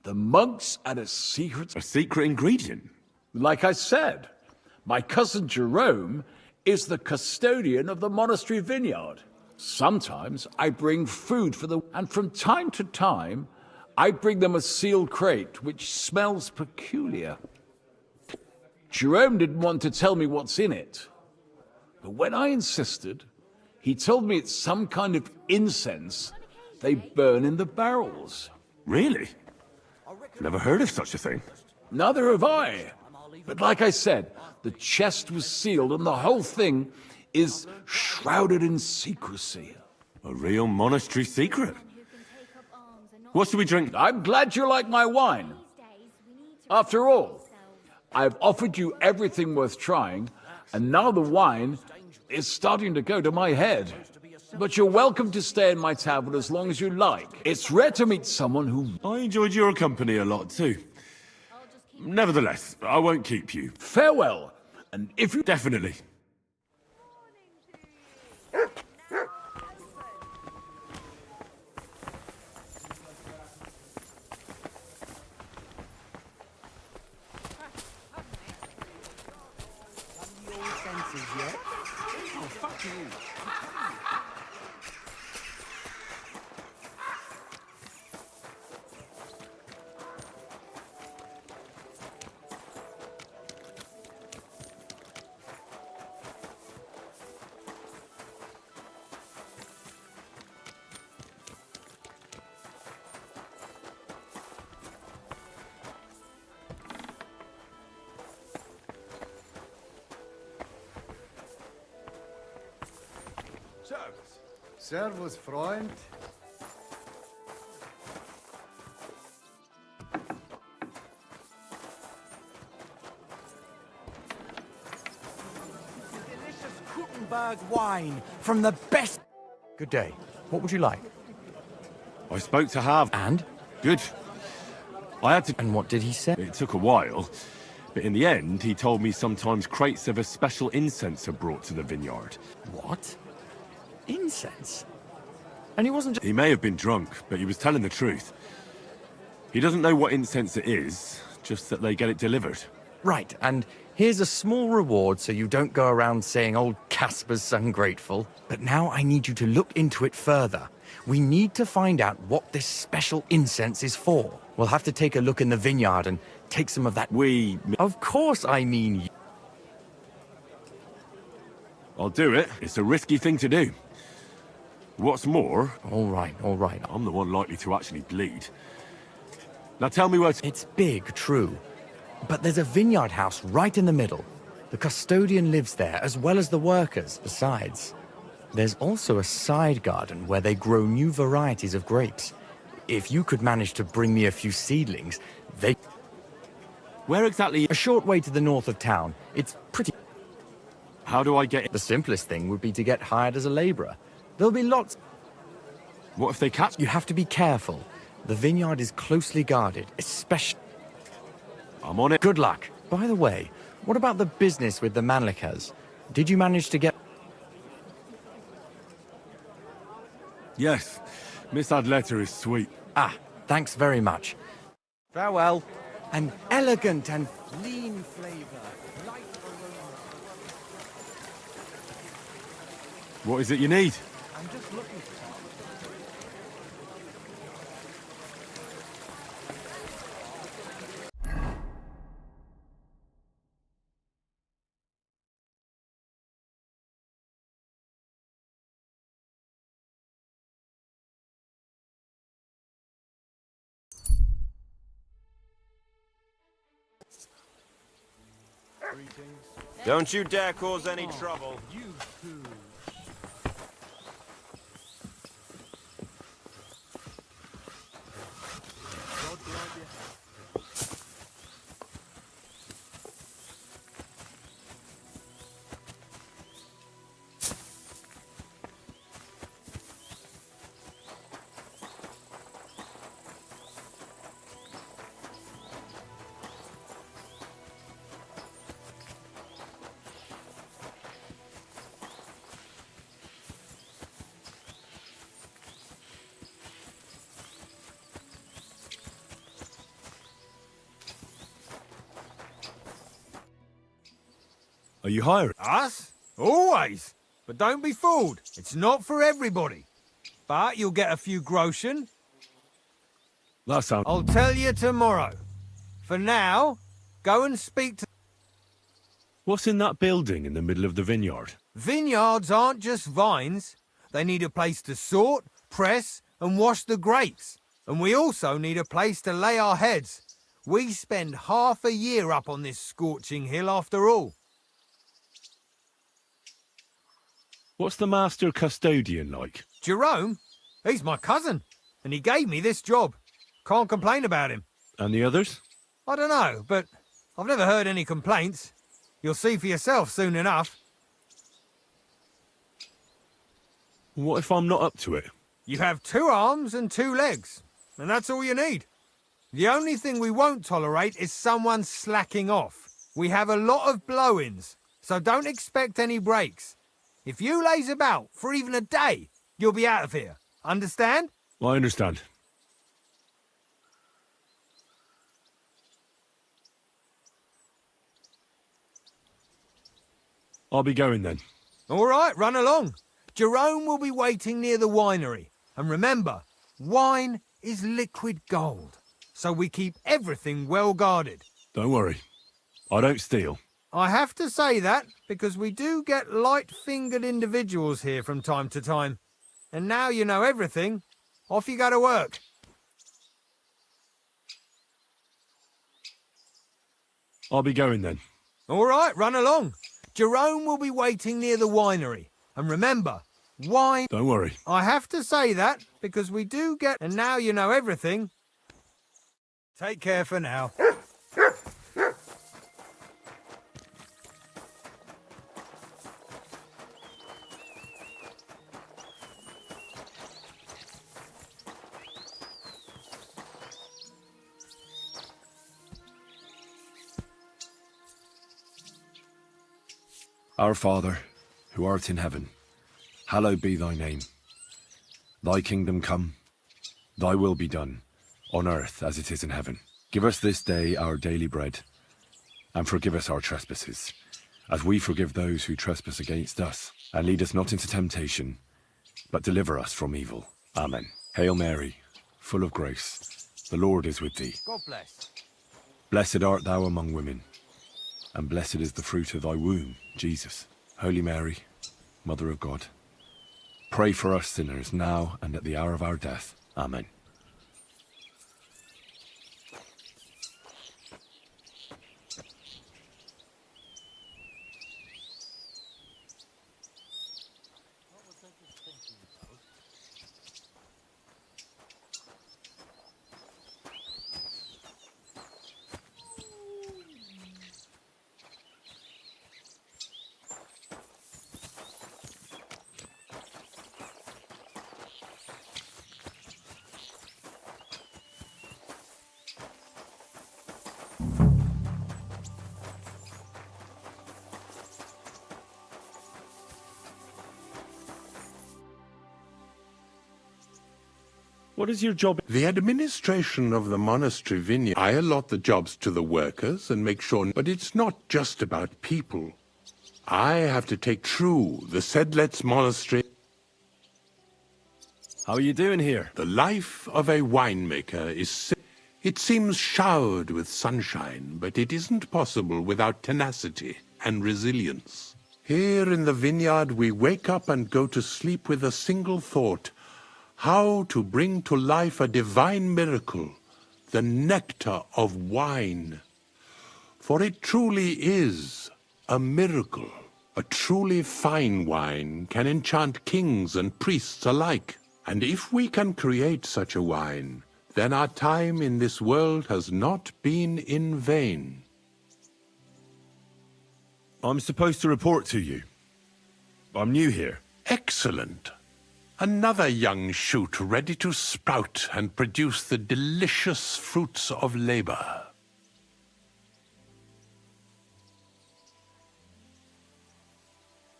The monks had a secret. A secret ingredient? Like I said, my cousin Jerome is the custodian of the monastery vineyard. Sometimes I bring food for them, and from time to time, I bring them a sealed crate which smells peculiar. Jerome didn't want to tell me what's in it, but when I insisted, he told me it's some kind of incense they burn in the barrels. Really? Never heard of such a thing. Neither have I. But like I said, the chest was sealed and the whole thing is shrouded in secrecy. A real monastery secret? What should we drink? I'm glad you like my wine. After all, I've offered you everything worth trying, and now the wine is starting to go to my head. But you're welcome to stay in my tavern as long as you like. It's rare to meet someone who... I enjoyed your company a lot too. Nevertheless, I won't keep you. Farewell, and if you... Definitely. Servus, Freund. Delicious Kuttenberg wine from the best... Good day. What would you like? I spoke to Hav. And? Good. I had to... And what did he say? It took a while, but in the end, he told me sometimes crates of a special incense are brought to the vineyard. What? Incense? And he wasn't... He may have been drunk, but he was telling the truth. He doesn't know what incense it is, just that they get it delivered. Right, and here's a small reward so you don't go around saying old Casper's ungrateful. But now I need you to look into it further. We need to find out what this special incense is for. We'll have to take a look in the vineyard and take some of that... Of course I mean you. I'll do it. It's a risky thing to do. What's more... All right. I'm the one likely to actually bleed. Now tell me where to... It's big, true. But there's a vineyard house right in the middle. The custodian lives there, as well as the workers. Besides, there's also a side garden where they grow new varieties of grapes. If you could manage to bring me a few seedlings, they... Where exactly? A short way to the north of town. It's pretty... How do I get... The simplest thing would be to get hired as a laborer. There'll be lots... What if they catch... You have to be careful. The vineyard is closely guarded, especially... I'm on it. Good luck. By the way, what about the business with the Manlikas? Did you manage to get... Yes. Miss Adletter is sweet. Ah, thanks very much. Farewell. An elegant and lean flavor. Light aroma. What is it you need? I'm just looking for... Don't you dare cause any trouble. You too. Are you hiring? Us? Always. But don't be fooled. It's not for everybody. But you'll get a few groschen. That sounds... I'll tell you tomorrow. For now, go and speak to... What's in that building in the middle of the vineyard? Vineyards aren't just vines. They need a place to sort, press, and wash the grapes. And we also need a place to lay our heads. We spend half a year up on this scorching hill after all. What's the master custodian like? Jerome? He's my cousin, and he gave me this job. Can't complain about him. And the others? I don't know, but I've never heard any complaints. You'll see for yourself soon enough. What if I'm not up to it? You have 2 arms and 2 legs, and that's all you need. The only thing we won't tolerate is someone slacking off. We have a lot of blow-ins, so don't expect any breaks. If you laze about for even a day, you'll be out of here. Understand? I understand. I'll be going then. All right, run along. Jerome will be waiting near the winery. And remember, wine is liquid gold, so we keep everything well guarded. Don't worry. I don't steal. I have to say that because we do get light-fingered individuals here from time to time. And now you know everything, off you go to work. I'll be going then. All right, run along. Jerome will be waiting near the winery. And remember, wine... Don't worry. I have to say that because we do get... And now you know everything. Take care for now. Our Father, who art in heaven, hallowed be thy name. Thy kingdom come, thy will be done, on earth as it is in heaven. Give us this day our daily bread, and forgive us our trespasses, as we forgive those who trespass against us. And lead us not into temptation, but deliver us from evil. Amen. Hail Mary, full of grace, the Lord is with thee. God bless. Blessed art thou among women, and blessed is the fruit of thy womb, Jesus. Holy Mary, Mother of God, pray for us sinners now and at the hour of our death. Amen. What is your job? The administration of the monastery vineyard. I allot the jobs to the workers and make sure... But it's not just about people. I have to take true the Sedlets monastery... How are you doing here? The life of a winemaker is... It seems showered with sunshine, but it isn't possible without tenacity and resilience. Here in the vineyard, we wake up and go to sleep with a single thought: how to bring to life a divine miracle, the nectar of wine. For it truly is a miracle. A truly fine wine can enchant kings and priests alike. And if we can create such a wine, then our time in this world has not been in vain. I'm supposed to report to you. I'm new here. Excellent. Another young shoot ready to sprout and produce the delicious fruits of labor.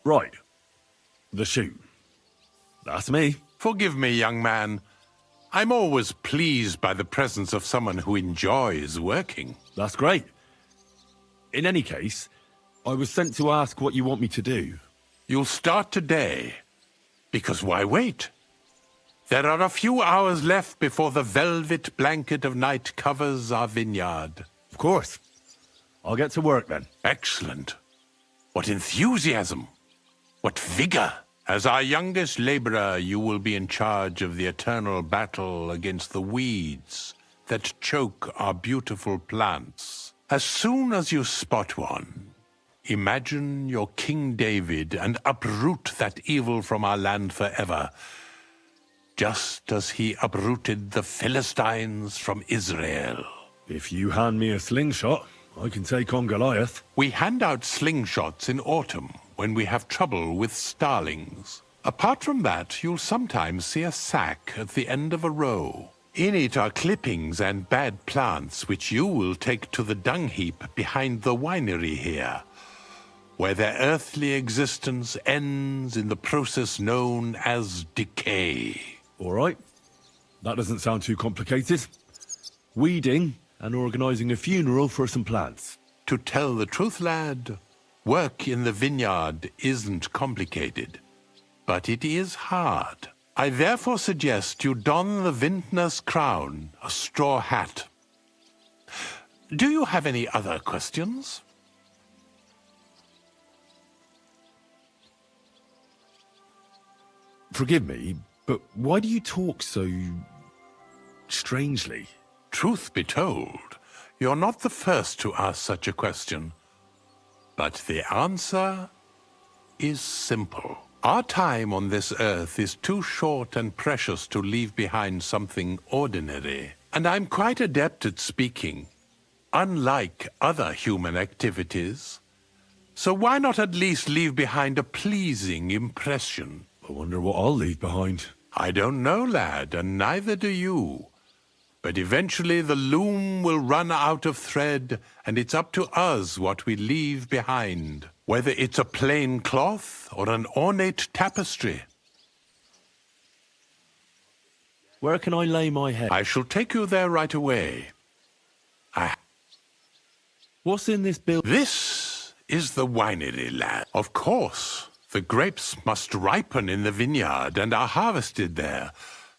Right. The shoot. That's me. Forgive me, young man. I'm always pleased by the presence of someone who enjoys working. That's great. In any case, I was sent to ask what you want me to do. You'll start today. Because why wait? There are a few hours left before the velvet blanket of night covers our vineyard. Of course. I'll get to work then. Excellent. What enthusiasm! What vigor! As our youngest laborer, you will be in charge of the eternal battle against the weeds that choke our beautiful plants. As soon as you spot one, imagine you're King David and uproot that evil from our land forever, just as he uprooted the Philistines from Israel. If you hand me a slingshot, I can take on Goliath. We hand out slingshots in autumn when we have trouble with starlings. Apart from that, you'll sometimes see a sack at the end of a row. In it are clippings and bad plants which you will take to the dung heap behind the winery here, where their earthly existence ends in the process known as decay. All right. That doesn't sound too complicated. Weeding and organising a funeral for some plants. To tell the truth, lad, work in the vineyard isn't complicated, but it is hard. I therefore suggest you don the vintner's crown, a straw hat. Do you have any other questions? Forgive me, but why do you talk so strangely? Truth be told, you're not the first to ask such a question. But the answer is simple. Our time on this earth is too short and precious to leave behind something ordinary. And I'm quite adept at speaking, unlike other human activities. So why not at least leave behind a pleasing impression? I wonder what I'll leave behind. I don't know, lad, and neither do you. But eventually the loom will run out of thread, and it's up to us what we leave behind. Whether it's a plain cloth or an ornate tapestry. Where can I lay my head? I shall take you there right away. What's in this building? This is the winery, lad. Of course, the grapes must ripen in the vineyard and are harvested there.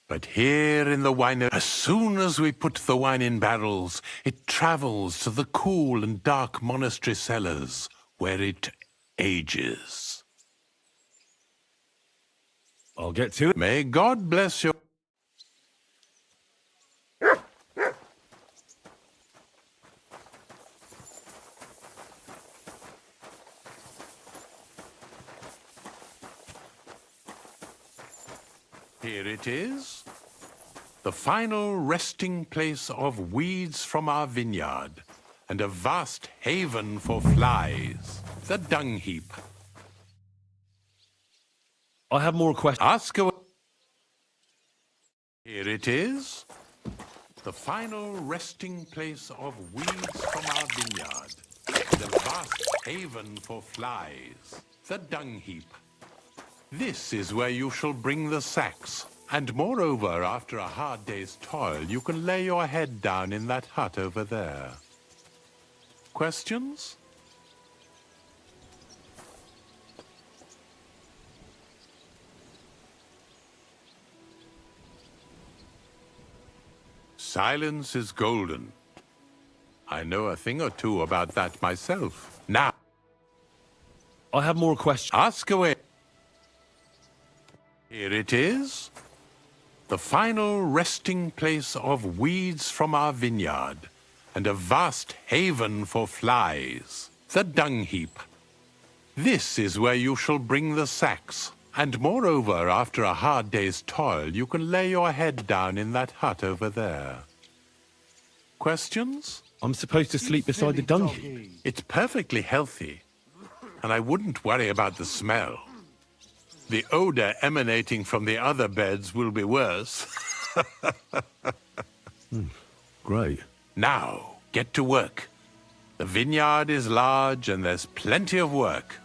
But here in the winery, as soon as we put the wine in barrels, it travels to the cool and dark monastery cellars, where it ages. I'll get to it. May God bless you. Here it is, the final resting place of weeds from our vineyard, and a vast haven for flies, the dung heap. I have more questions. Ask away. Here it is, the final resting place of weeds from our vineyard, and a vast haven for flies, the dung heap. This is where you shall bring the sacks. And moreover, after a hard day's toil, you can lay your head down in that hut over there. Questions? Silence is golden. I know a thing or two about that myself. Now, I have more questions. Ask away. Here it is, the final resting place of weeds from our vineyard, and a vast haven for flies, the dung heap. This is where you shall bring the sacks, and moreover, after a hard day's toil, you can lay your head down in that hut over there. Questions? I'm supposed to sleep beside the dung heap. It's perfectly healthy, and I wouldn't worry about the smell. The odor emanating from the other beds will be worse. Great. Now, get to work. The vineyard is large and there's plenty of work.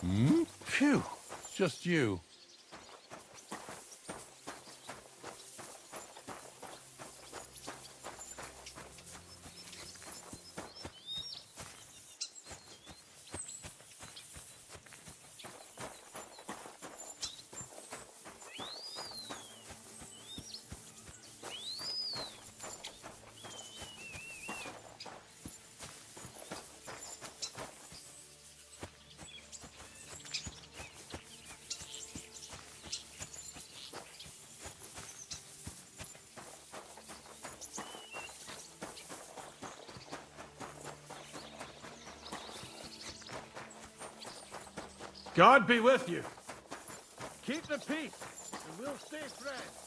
Hmm? Phew. It's just you. God be with you. Keep the peace, and we'll stay friends.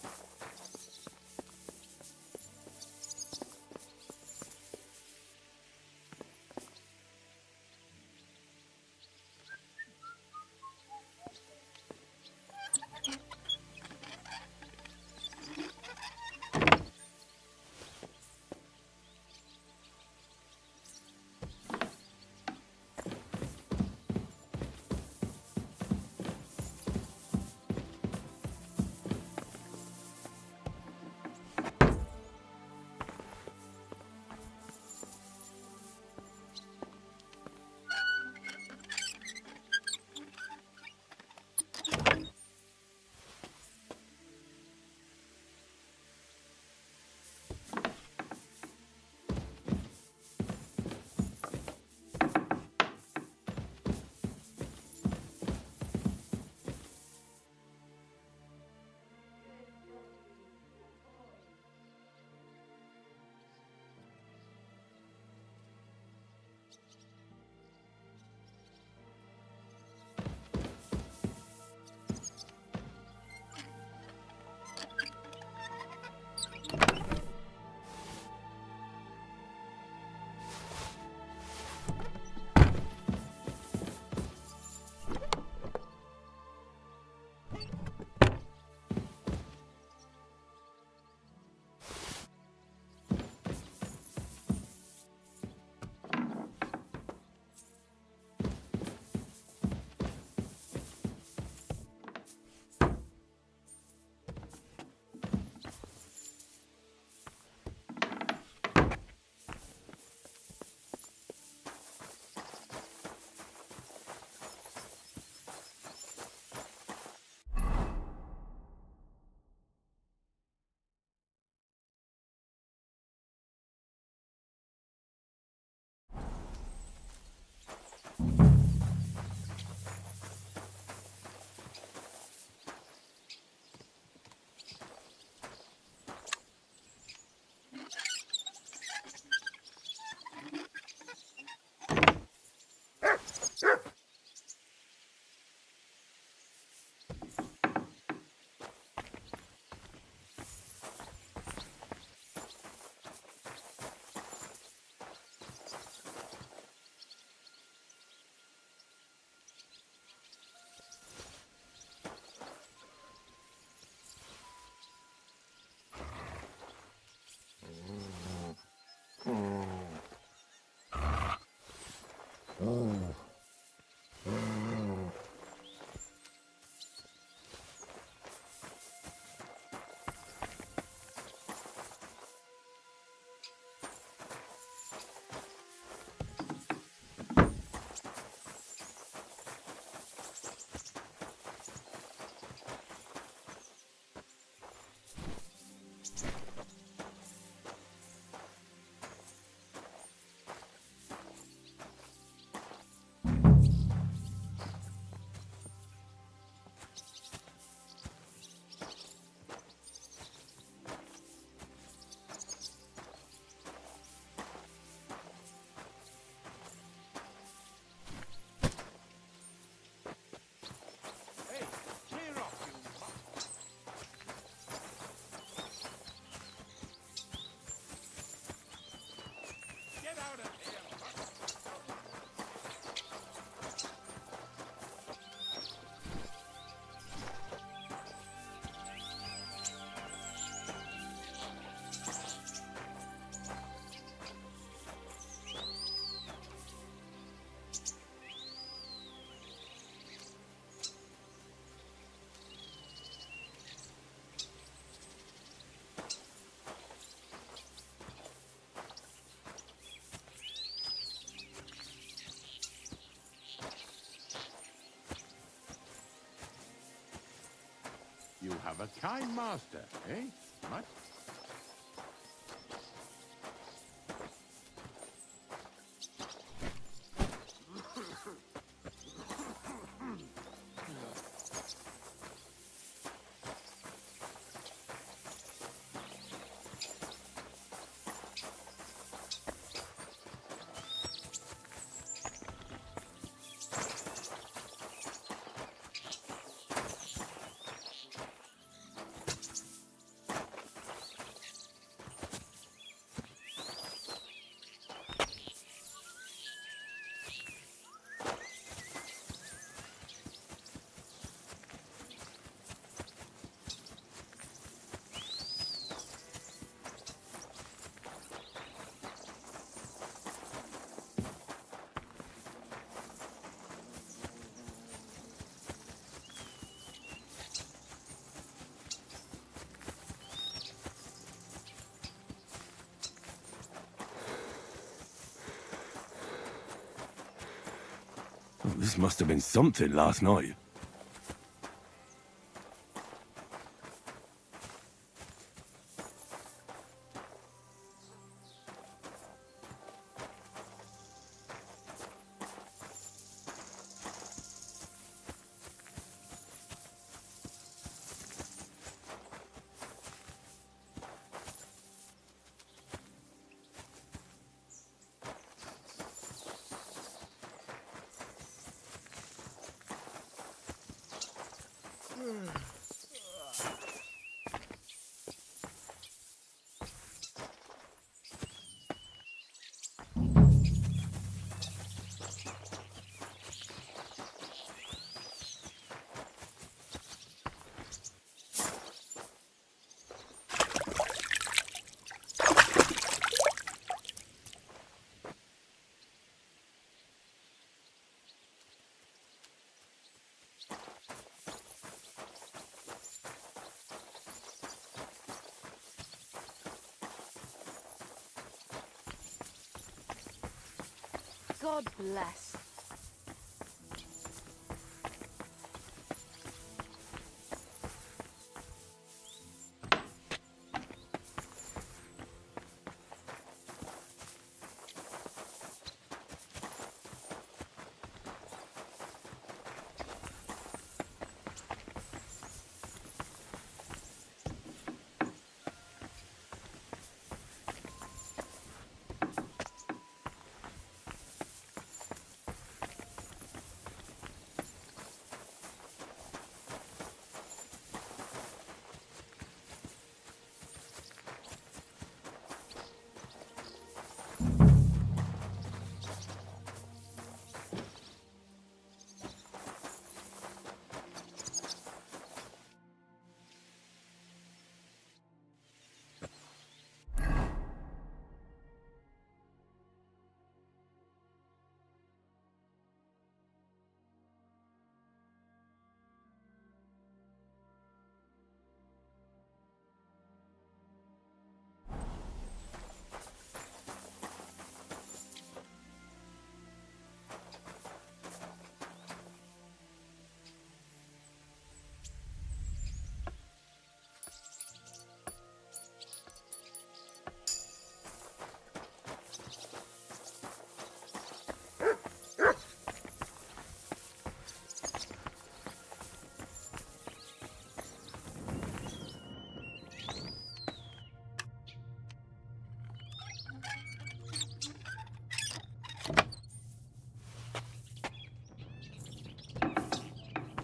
You have a kind master, eh? Much? This must have been something last night. God bless.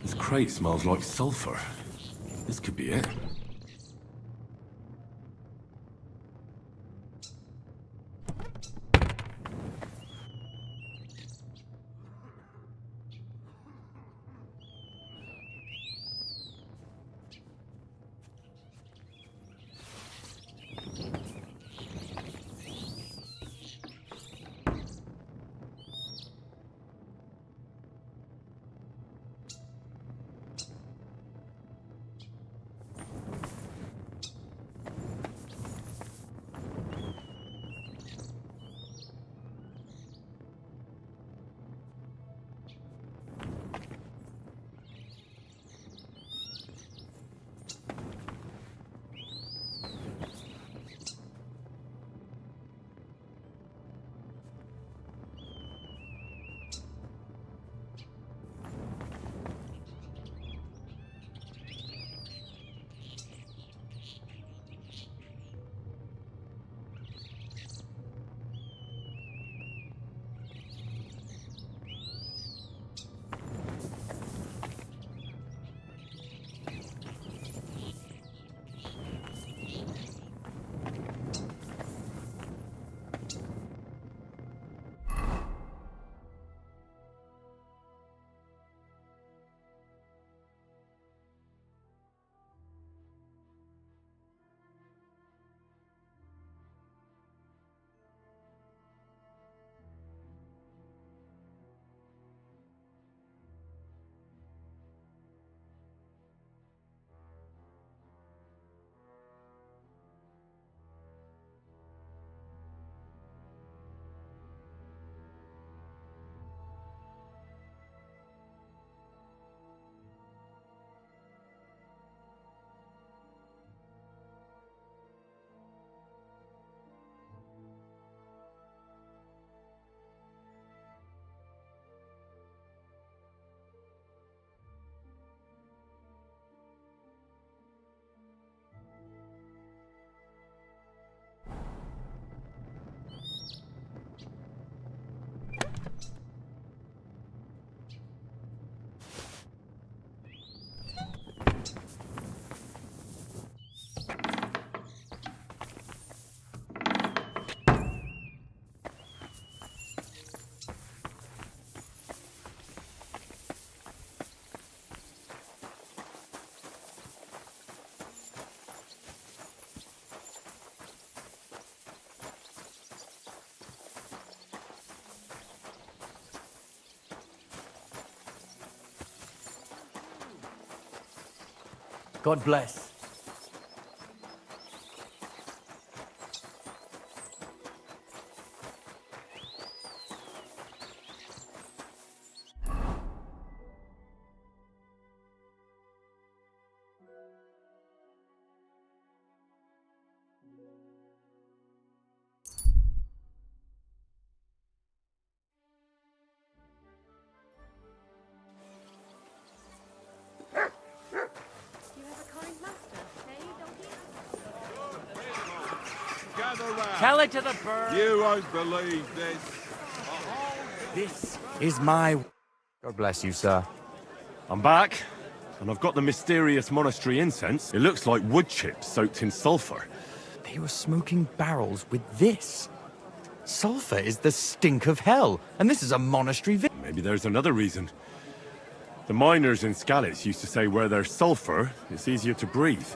This crate smells like sulfur. This could be it. God bless. Tell it to the bird. You won't believe this. This is my... God bless you, sir. I'm back, and I've got the mysterious monastery incense. It looks like wood chips soaked in sulfur. They were smoking barrels with this. Sulfur is the stink of hell, and this is a monastery Maybe there's another reason. The miners in Scalitz used to say where there's sulfur, it's easier to breathe.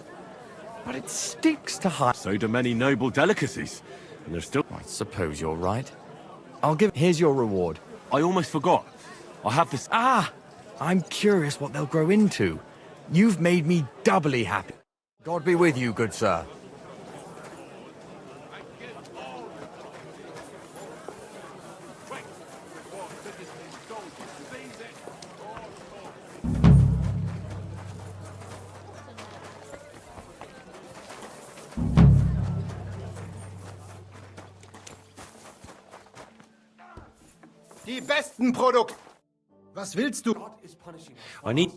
But it sticks to high... So do many noble delicacies, and they're still... I suppose you're right. I'll give... Here's your reward. I almost forgot. I have this... Ah! I'm curious what they'll grow into. You've made me doubly happy. God be with you, good sir. Die besten Produkte. Was willst du? I need...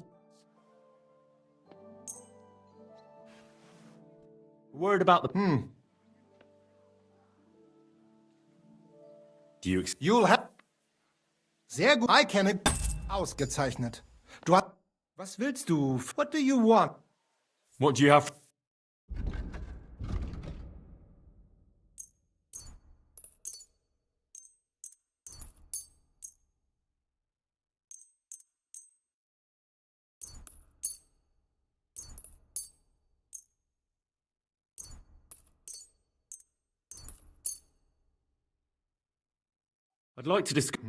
Word about the... You'll have... Sehr gut. I kenne... Ausgezeichnet. Du hast... Was willst du? What do you want? What do you have... I'd like to discuss...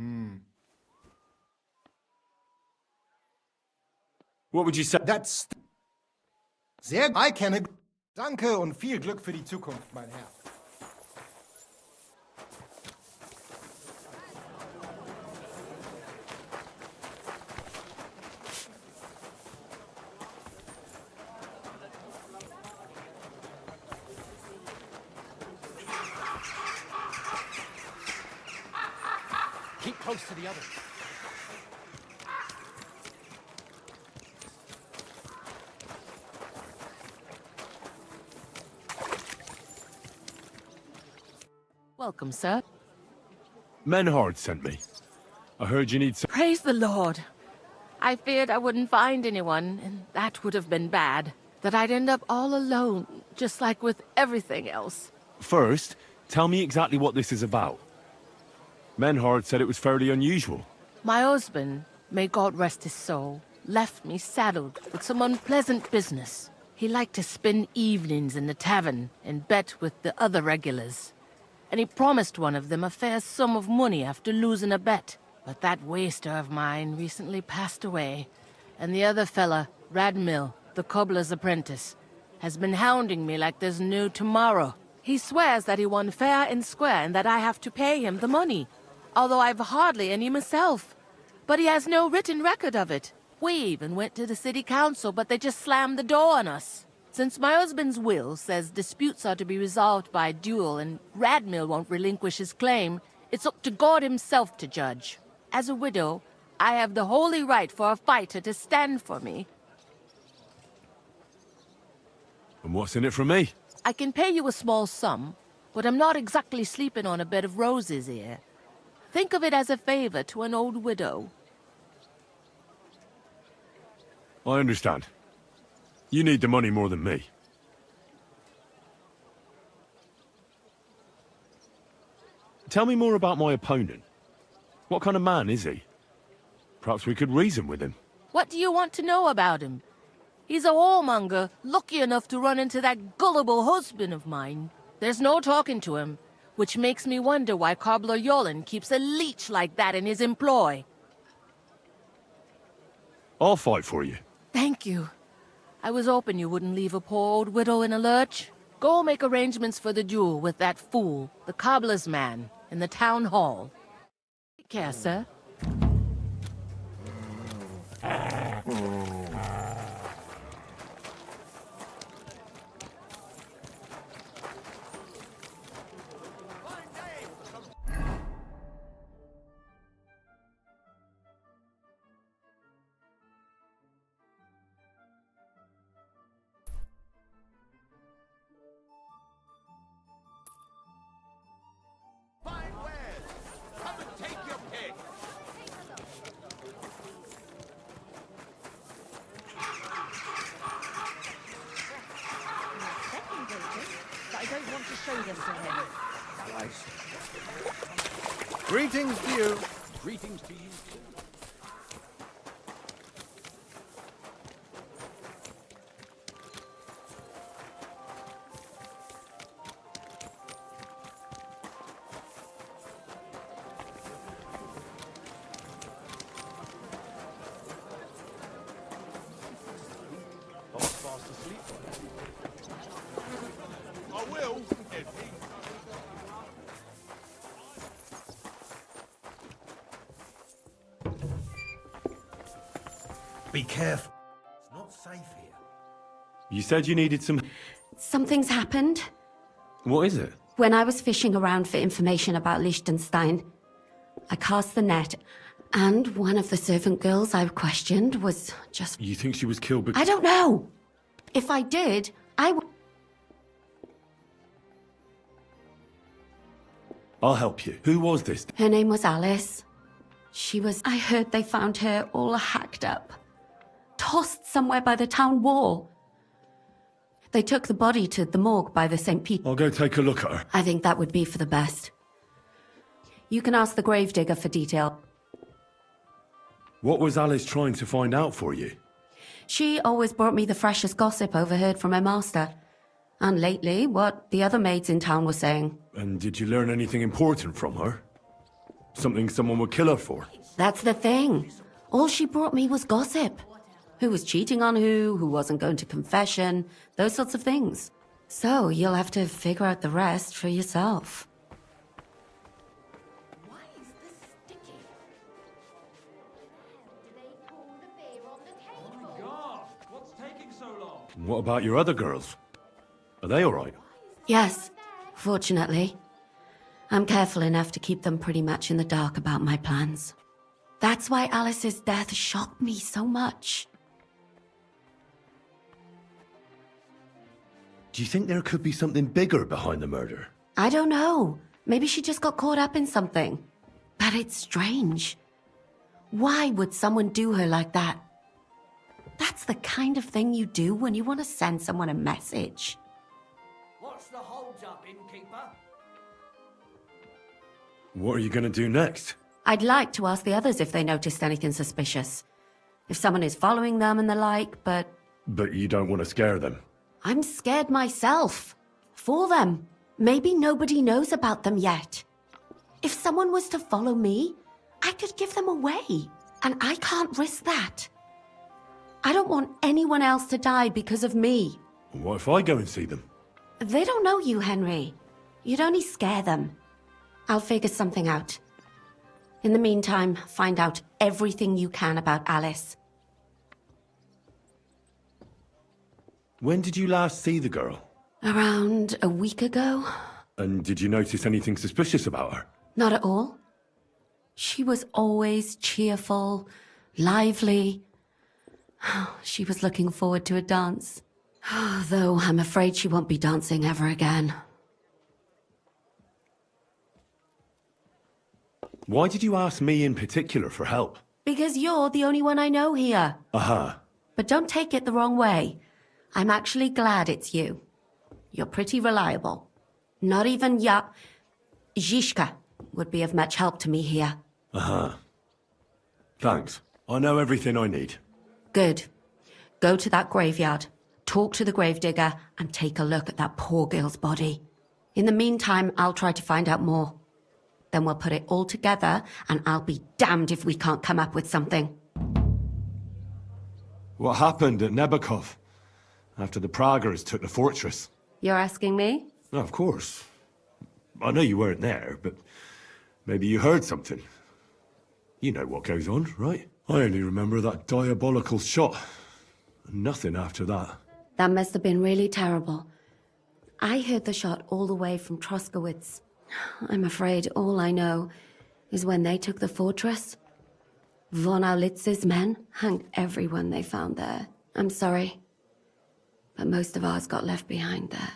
What would you say? That's... Sehr... I kenne... Danke und viel Glück für die Zukunft, mein Herr. Keep close to the others. Welcome, sir. Menhard sent me. I heard you need some... Praise the Lord. I feared I wouldn't find anyone, and that would have been bad. That I'd end up all alone, just like with everything else. First, tell me exactly what this is about. Menhard said it was fairly unusual. My husband, may God rest his soul, left me saddled with some unpleasant business. He liked to spend evenings in the tavern and bet with the other regulars. And he promised one of them a fair sum of money after losing a bet. But that waster of mine recently passed away, and the other fella, Radmill, the cobbler's apprentice, has been hounding me like there's no tomorrow. He swears that he won fair and square and that I have to pay him the money, although I've hardly any myself. But he has no written record of it. We even went to the city council, but they just slammed the door on us. Since my husband's will says disputes are to be resolved by duel and Radmill won't relinquish his claim, it's up to God himself to judge. As a widow, I have the holy right for a fighter to stand for me. And what's in it for me? I can pay you a small sum, but I'm not exactly sleeping on a bed of roses here. Think of it as a favor to an old widow. I understand. You need the money more than me. Tell me more about my opponent. What kind of man is he? Perhaps we could reason with him. What do you want to know about him? He's a whoremonger, lucky enough to run into that gullible husband of mine. There's no talking to him, which makes me wonder why Cobbler Yolland keeps a leech like that in his employ. I'll fight for you. Thank you. I was hoping you wouldn't leave a poor old widow in a lurch. Go make arrangements for the duel with that fool, the cobbler's man, in the town hall. Take care, sir. But I don't want to show them to him. Greetings to you. Greetings to you. Fast asleep. I will. Be careful. It's not safe here. You said you needed some... Something's happened. What is it? When I was fishing around for information about Liechtenstein, I cast the net, and one of the servant girls I questioned was just... You think she was killed because... I don't know! If I did, I would... I'll help you. Who was this? Her name was Alice. She was... I heard they found her all hacked up. Tossed somewhere by the town wall. They took the body to the morgue by the St. Peter. I'll go take a look at her. I think that would be for the best. You can ask the gravedigger for detail. What was Alice trying to find out for you? She always brought me the freshest gossip overheard from her master. And lately, what the other maids in town were saying. And did you learn anything important from her? Something someone would kill her for? That's the thing. All she brought me was gossip. Who was cheating on who wasn't going to confession, those sorts of things. So you'll have to figure out the rest for yourself. What about your other girls? Are they all right? Yes, fortunately. I'm careful enough to keep them pretty much in the dark about my plans. That's why Alice's death shocked me so much. Do you think there could be something bigger behind the murder? I don't know. Maybe she just got caught up in something. But it's strange. Why would someone do her like that? That's the kind of thing you do when you want to send someone a message. What's the hold-up, innkeeper? What are you gonna do next? I'd like to ask the others if they noticed anything suspicious. If someone is following them and the like, but... But you don't want to scare them. I'm scared myself. For them. Maybe nobody knows about them yet. If someone was to follow me, I could give them away. And I can't risk that. I don't want anyone else to die because of me. What if I go and see them? They don't know you, Henry. You'd only scare them. I'll figure something out. In the meantime, find out everything you can about Alice. When did you last see the girl? Around a week ago? And did you notice anything suspicious about her? Not at all. She was always cheerful, lively. She was looking forward to a dance. Though I'm afraid she won't be dancing ever again. Why did you ask me in particular for help? Because you're the only one I know here. Aha. But don't take it the wrong way. I'm actually glad it's you. You're pretty reliable. Not even Zhishka would be of much help to me here. Aha. Thanks. I know everything I need. Good. Go to that graveyard, talk to the gravedigger, and take a look at that poor girl's body. In the meantime, I'll try to find out more. Then we'll put it all together, and I'll be damned if we can't come up with something. What happened at Nebakov? after the Praguers took the fortress. You're asking me? No, of course. I know you weren't there, but maybe you heard something. You know what goes on, right? I only remember that diabolical shot. Nothing after that. That must have been really terrible. I heard the shot all the way from Troskowitz. I'm afraid all I know is when they took the fortress, von Aulitz's men hanged everyone they found there. I'm sorry, but most of ours got left behind there.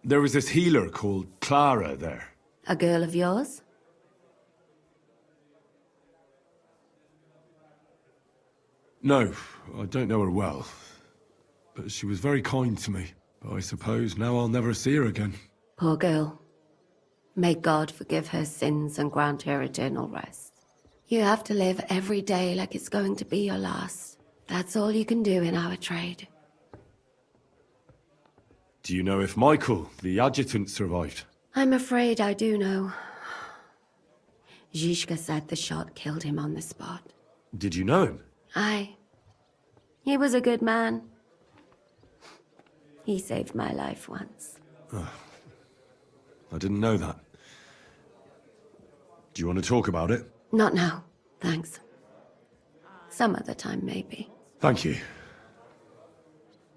There was this healer called Clara there. A girl of yours? No, I don't know her well. But she was very kind to me. But I suppose now I'll never see her again. Poor girl. May God forgive her sins and grant her eternal rest. You have to live every day like it's going to be your last. That's all you can do in our trade. Do you know if Michael, the adjutant, survived? I'm afraid I do know. Zhishka said the shot killed him on the spot. Did you know him? Aye. He was a good man. He saved my life once. Oh, I didn't know that. Do you want to talk about it? Not now, thanks. Some other time, maybe. Thank you.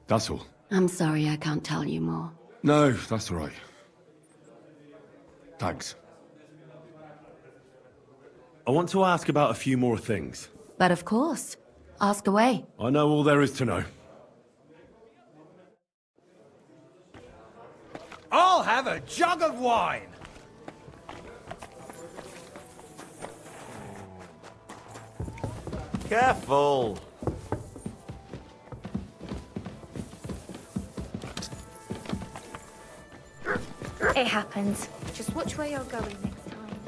That's all. I'm sorry I can't tell you more. No, that's all right. Thanks. I want to ask about a few more things. But of course. Ask away. I know all there is to know. I'll have a jug of wine. Careful! It happens. Just watch where you're going next time.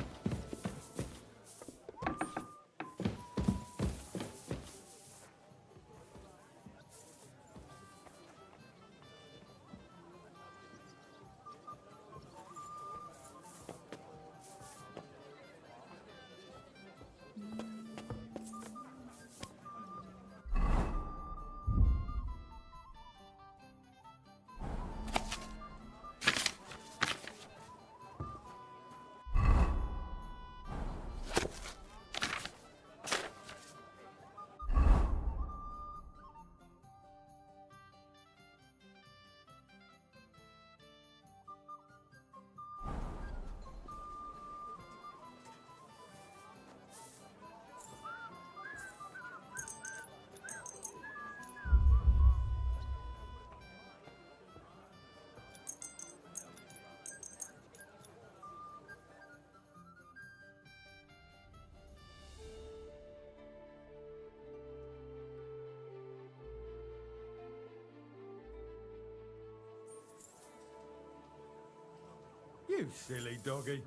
You silly doggy.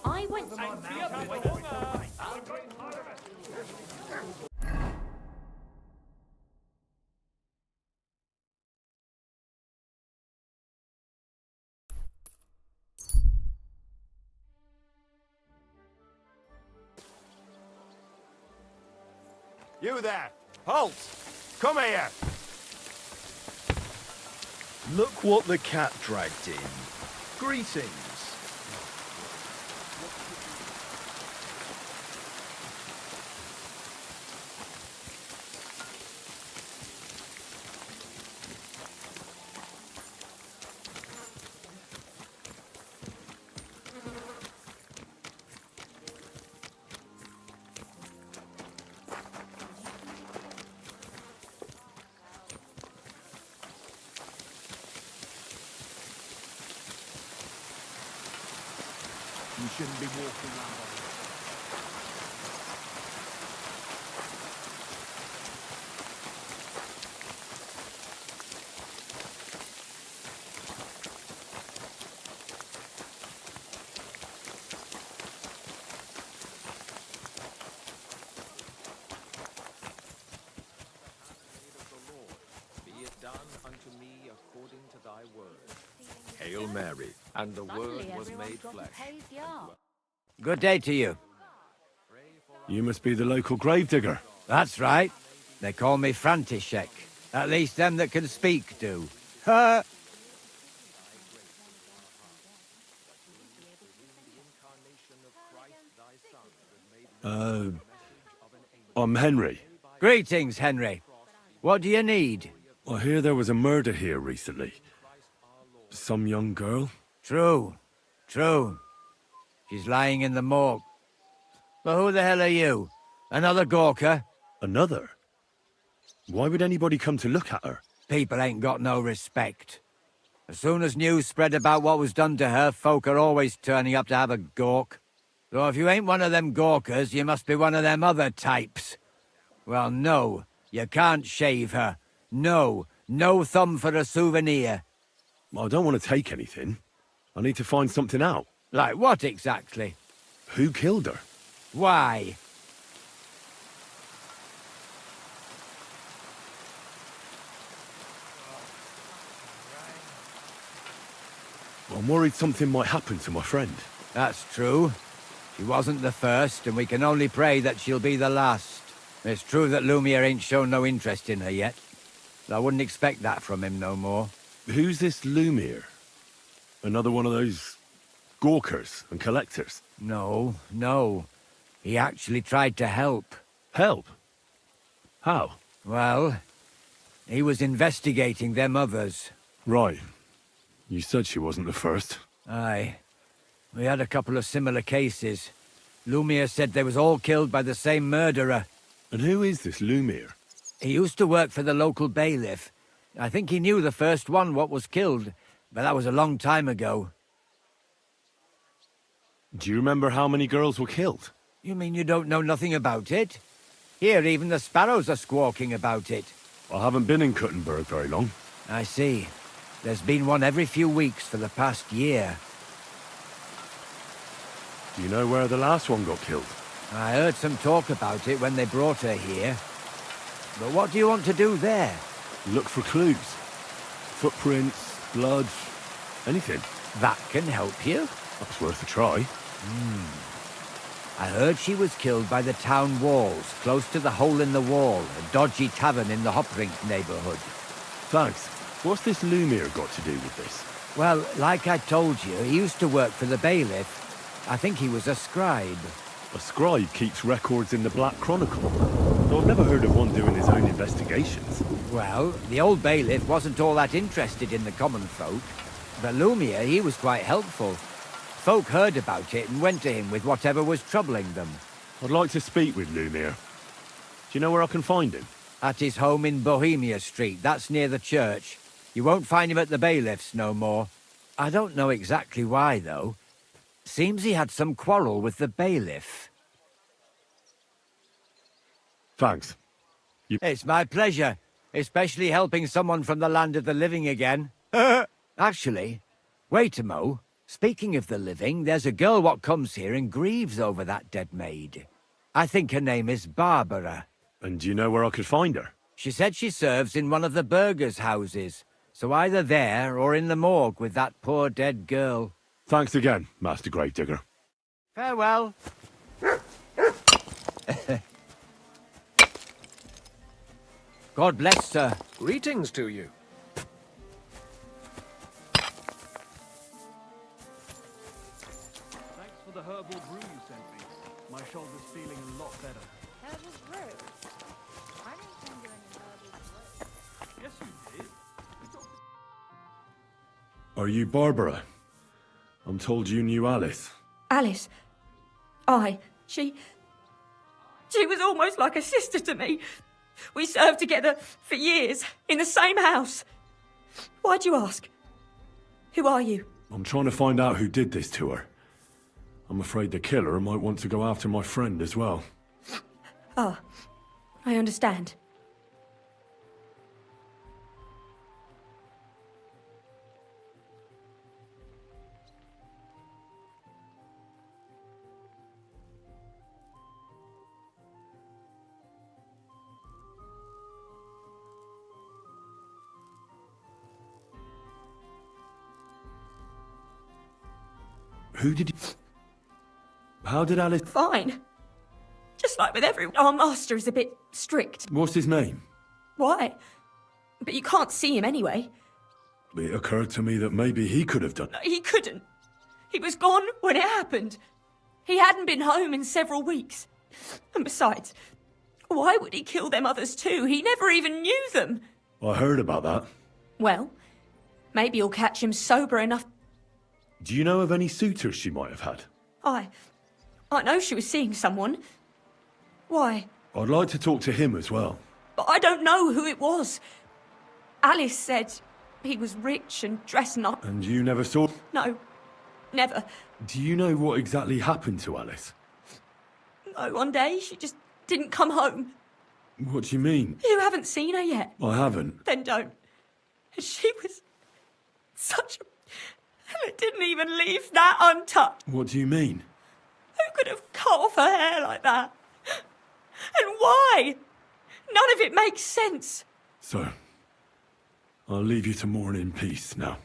I went You there! Halt! Come here! Look what the cat dragged in. Greetings. You shouldn't be walking around on Be it done unto me according to thy word. Hail Mary, and the word was made flesh. Good day to you. You must be the local gravedigger. That's right. They call me František. At least them that can speak do. Ha! I'm Henry. Greetings, Henry. What do you need? I hear there was a murder here recently. Some young girl? True. True. She's lying in the morgue. But who the hell are you? Another Gawker? Another? Why would anybody come to look at her? People ain't got no respect. As soon as news spread about what was done to her, folk are always turning up to have a gawk. So if you ain't one of them Gawkers, you must be one of them other types. Well, no, you can't shave her. No thumb for a souvenir. I don't want to take anything. I need to find something out. Like what exactly? Who killed her? Why? I'm worried something might happen to my friend. That's true. She wasn't the first, and we can only pray that she'll be the last. It's true that Lumiere ain't shown no interest in her yet. I wouldn't expect that from him no more. Who's this Lumiere? Another one of those gawkers and collectors? No. He actually tried to help. Help? How? Well, he was investigating them others. Right. You said she wasn't the first. Aye. We had a couple of similar cases. Lumiere said they was all killed by the same murderer. And who is this Lumiere? He used to work for the local bailiff. I think he knew the first one what was killed, but that was a long time ago. Do you remember how many girls were killed? You mean you don't know nothing about it? Here, even the sparrows are squawking about it. I haven't been in Kuttenberg very long. I see. There's been one every few weeks for the past year. Do you know where the last one got killed? I heard some talk about it when they brought her here. But what do you want to do there? Look for clues. Footprints, blood, anything. That can help you. That's worth a try. I heard she was killed by the town walls, close to the Hole in the Wall, a dodgy tavern in the Hoprink neighborhood. Thanks. What's this Lumiere got to do with this? Well, like I told you, he used to work for the bailiff. I think he was a scribe. A scribe keeps records in the Black Chronicle. Though I've never heard of one doing his own investigations. Well, the old bailiff wasn't all that interested in the common folk. But Lumiere, he was quite helpful. Folk heard about it and went to him with whatever was troubling them. I'd like to speak with Lumiere. Do you know where I can find him? At his home in Bohemia Street, that's near the church. You won't find him at the bailiff's no more. I don't know exactly why, though. Seems he had some quarrel with the bailiff. Thanks. It's my pleasure, especially helping someone from the land of the living again. Actually, wait a mo. Speaking of the living, there's a girl what comes here and grieves over that dead maid. I think her name is Barbara. And do you know where I could find her? She said she serves in one of the burgers' houses, so either there or in the morgue with that poor dead girl. Thanks again, Master Gravedigger. Farewell. God bless, sir. Greetings to you. Thanks for the herbal brew you sent me. My shoulder's feeling a lot better. Herbal brew? I didn't send you any herbal brew. Yes, you did. Are you Barbara? I'm told you knew Alice. Alice? Aye. She was almost like a sister to me. We served together for years, in the same house. Why'd you ask? Who are you? I'm trying to find out who did this to her. I'm afraid the killer might want to go after my friend as well. Ah, I understand. Who did you... How did Alice... Fine. Just like with everyone. Our master is a bit strict. What's his name? Why? But you can't see him anyway. It occurred to me that maybe he could have done it. He couldn't. He was gone when it happened. He hadn't been home in several weeks. And besides, why would he kill them others too? He never even knew them. I heard about that. Well, maybe you'll catch him sober enough. Do you know of any suitors she might have had? I know she was seeing someone. Why? I'd like to talk to him as well. But I don't know who it was. Alice said he was rich and dressed up. And you never saw... No, never. Do you know what exactly happened to Alice? No, one day she just didn't come home. What do you mean? You haven't seen her yet. I haven't. Then don't. She was such a... And it didn't even leave that untouched. What do you mean? Who could have cut off her hair like that? And why? None of it makes sense. So, I'll leave you to mourn in peace now.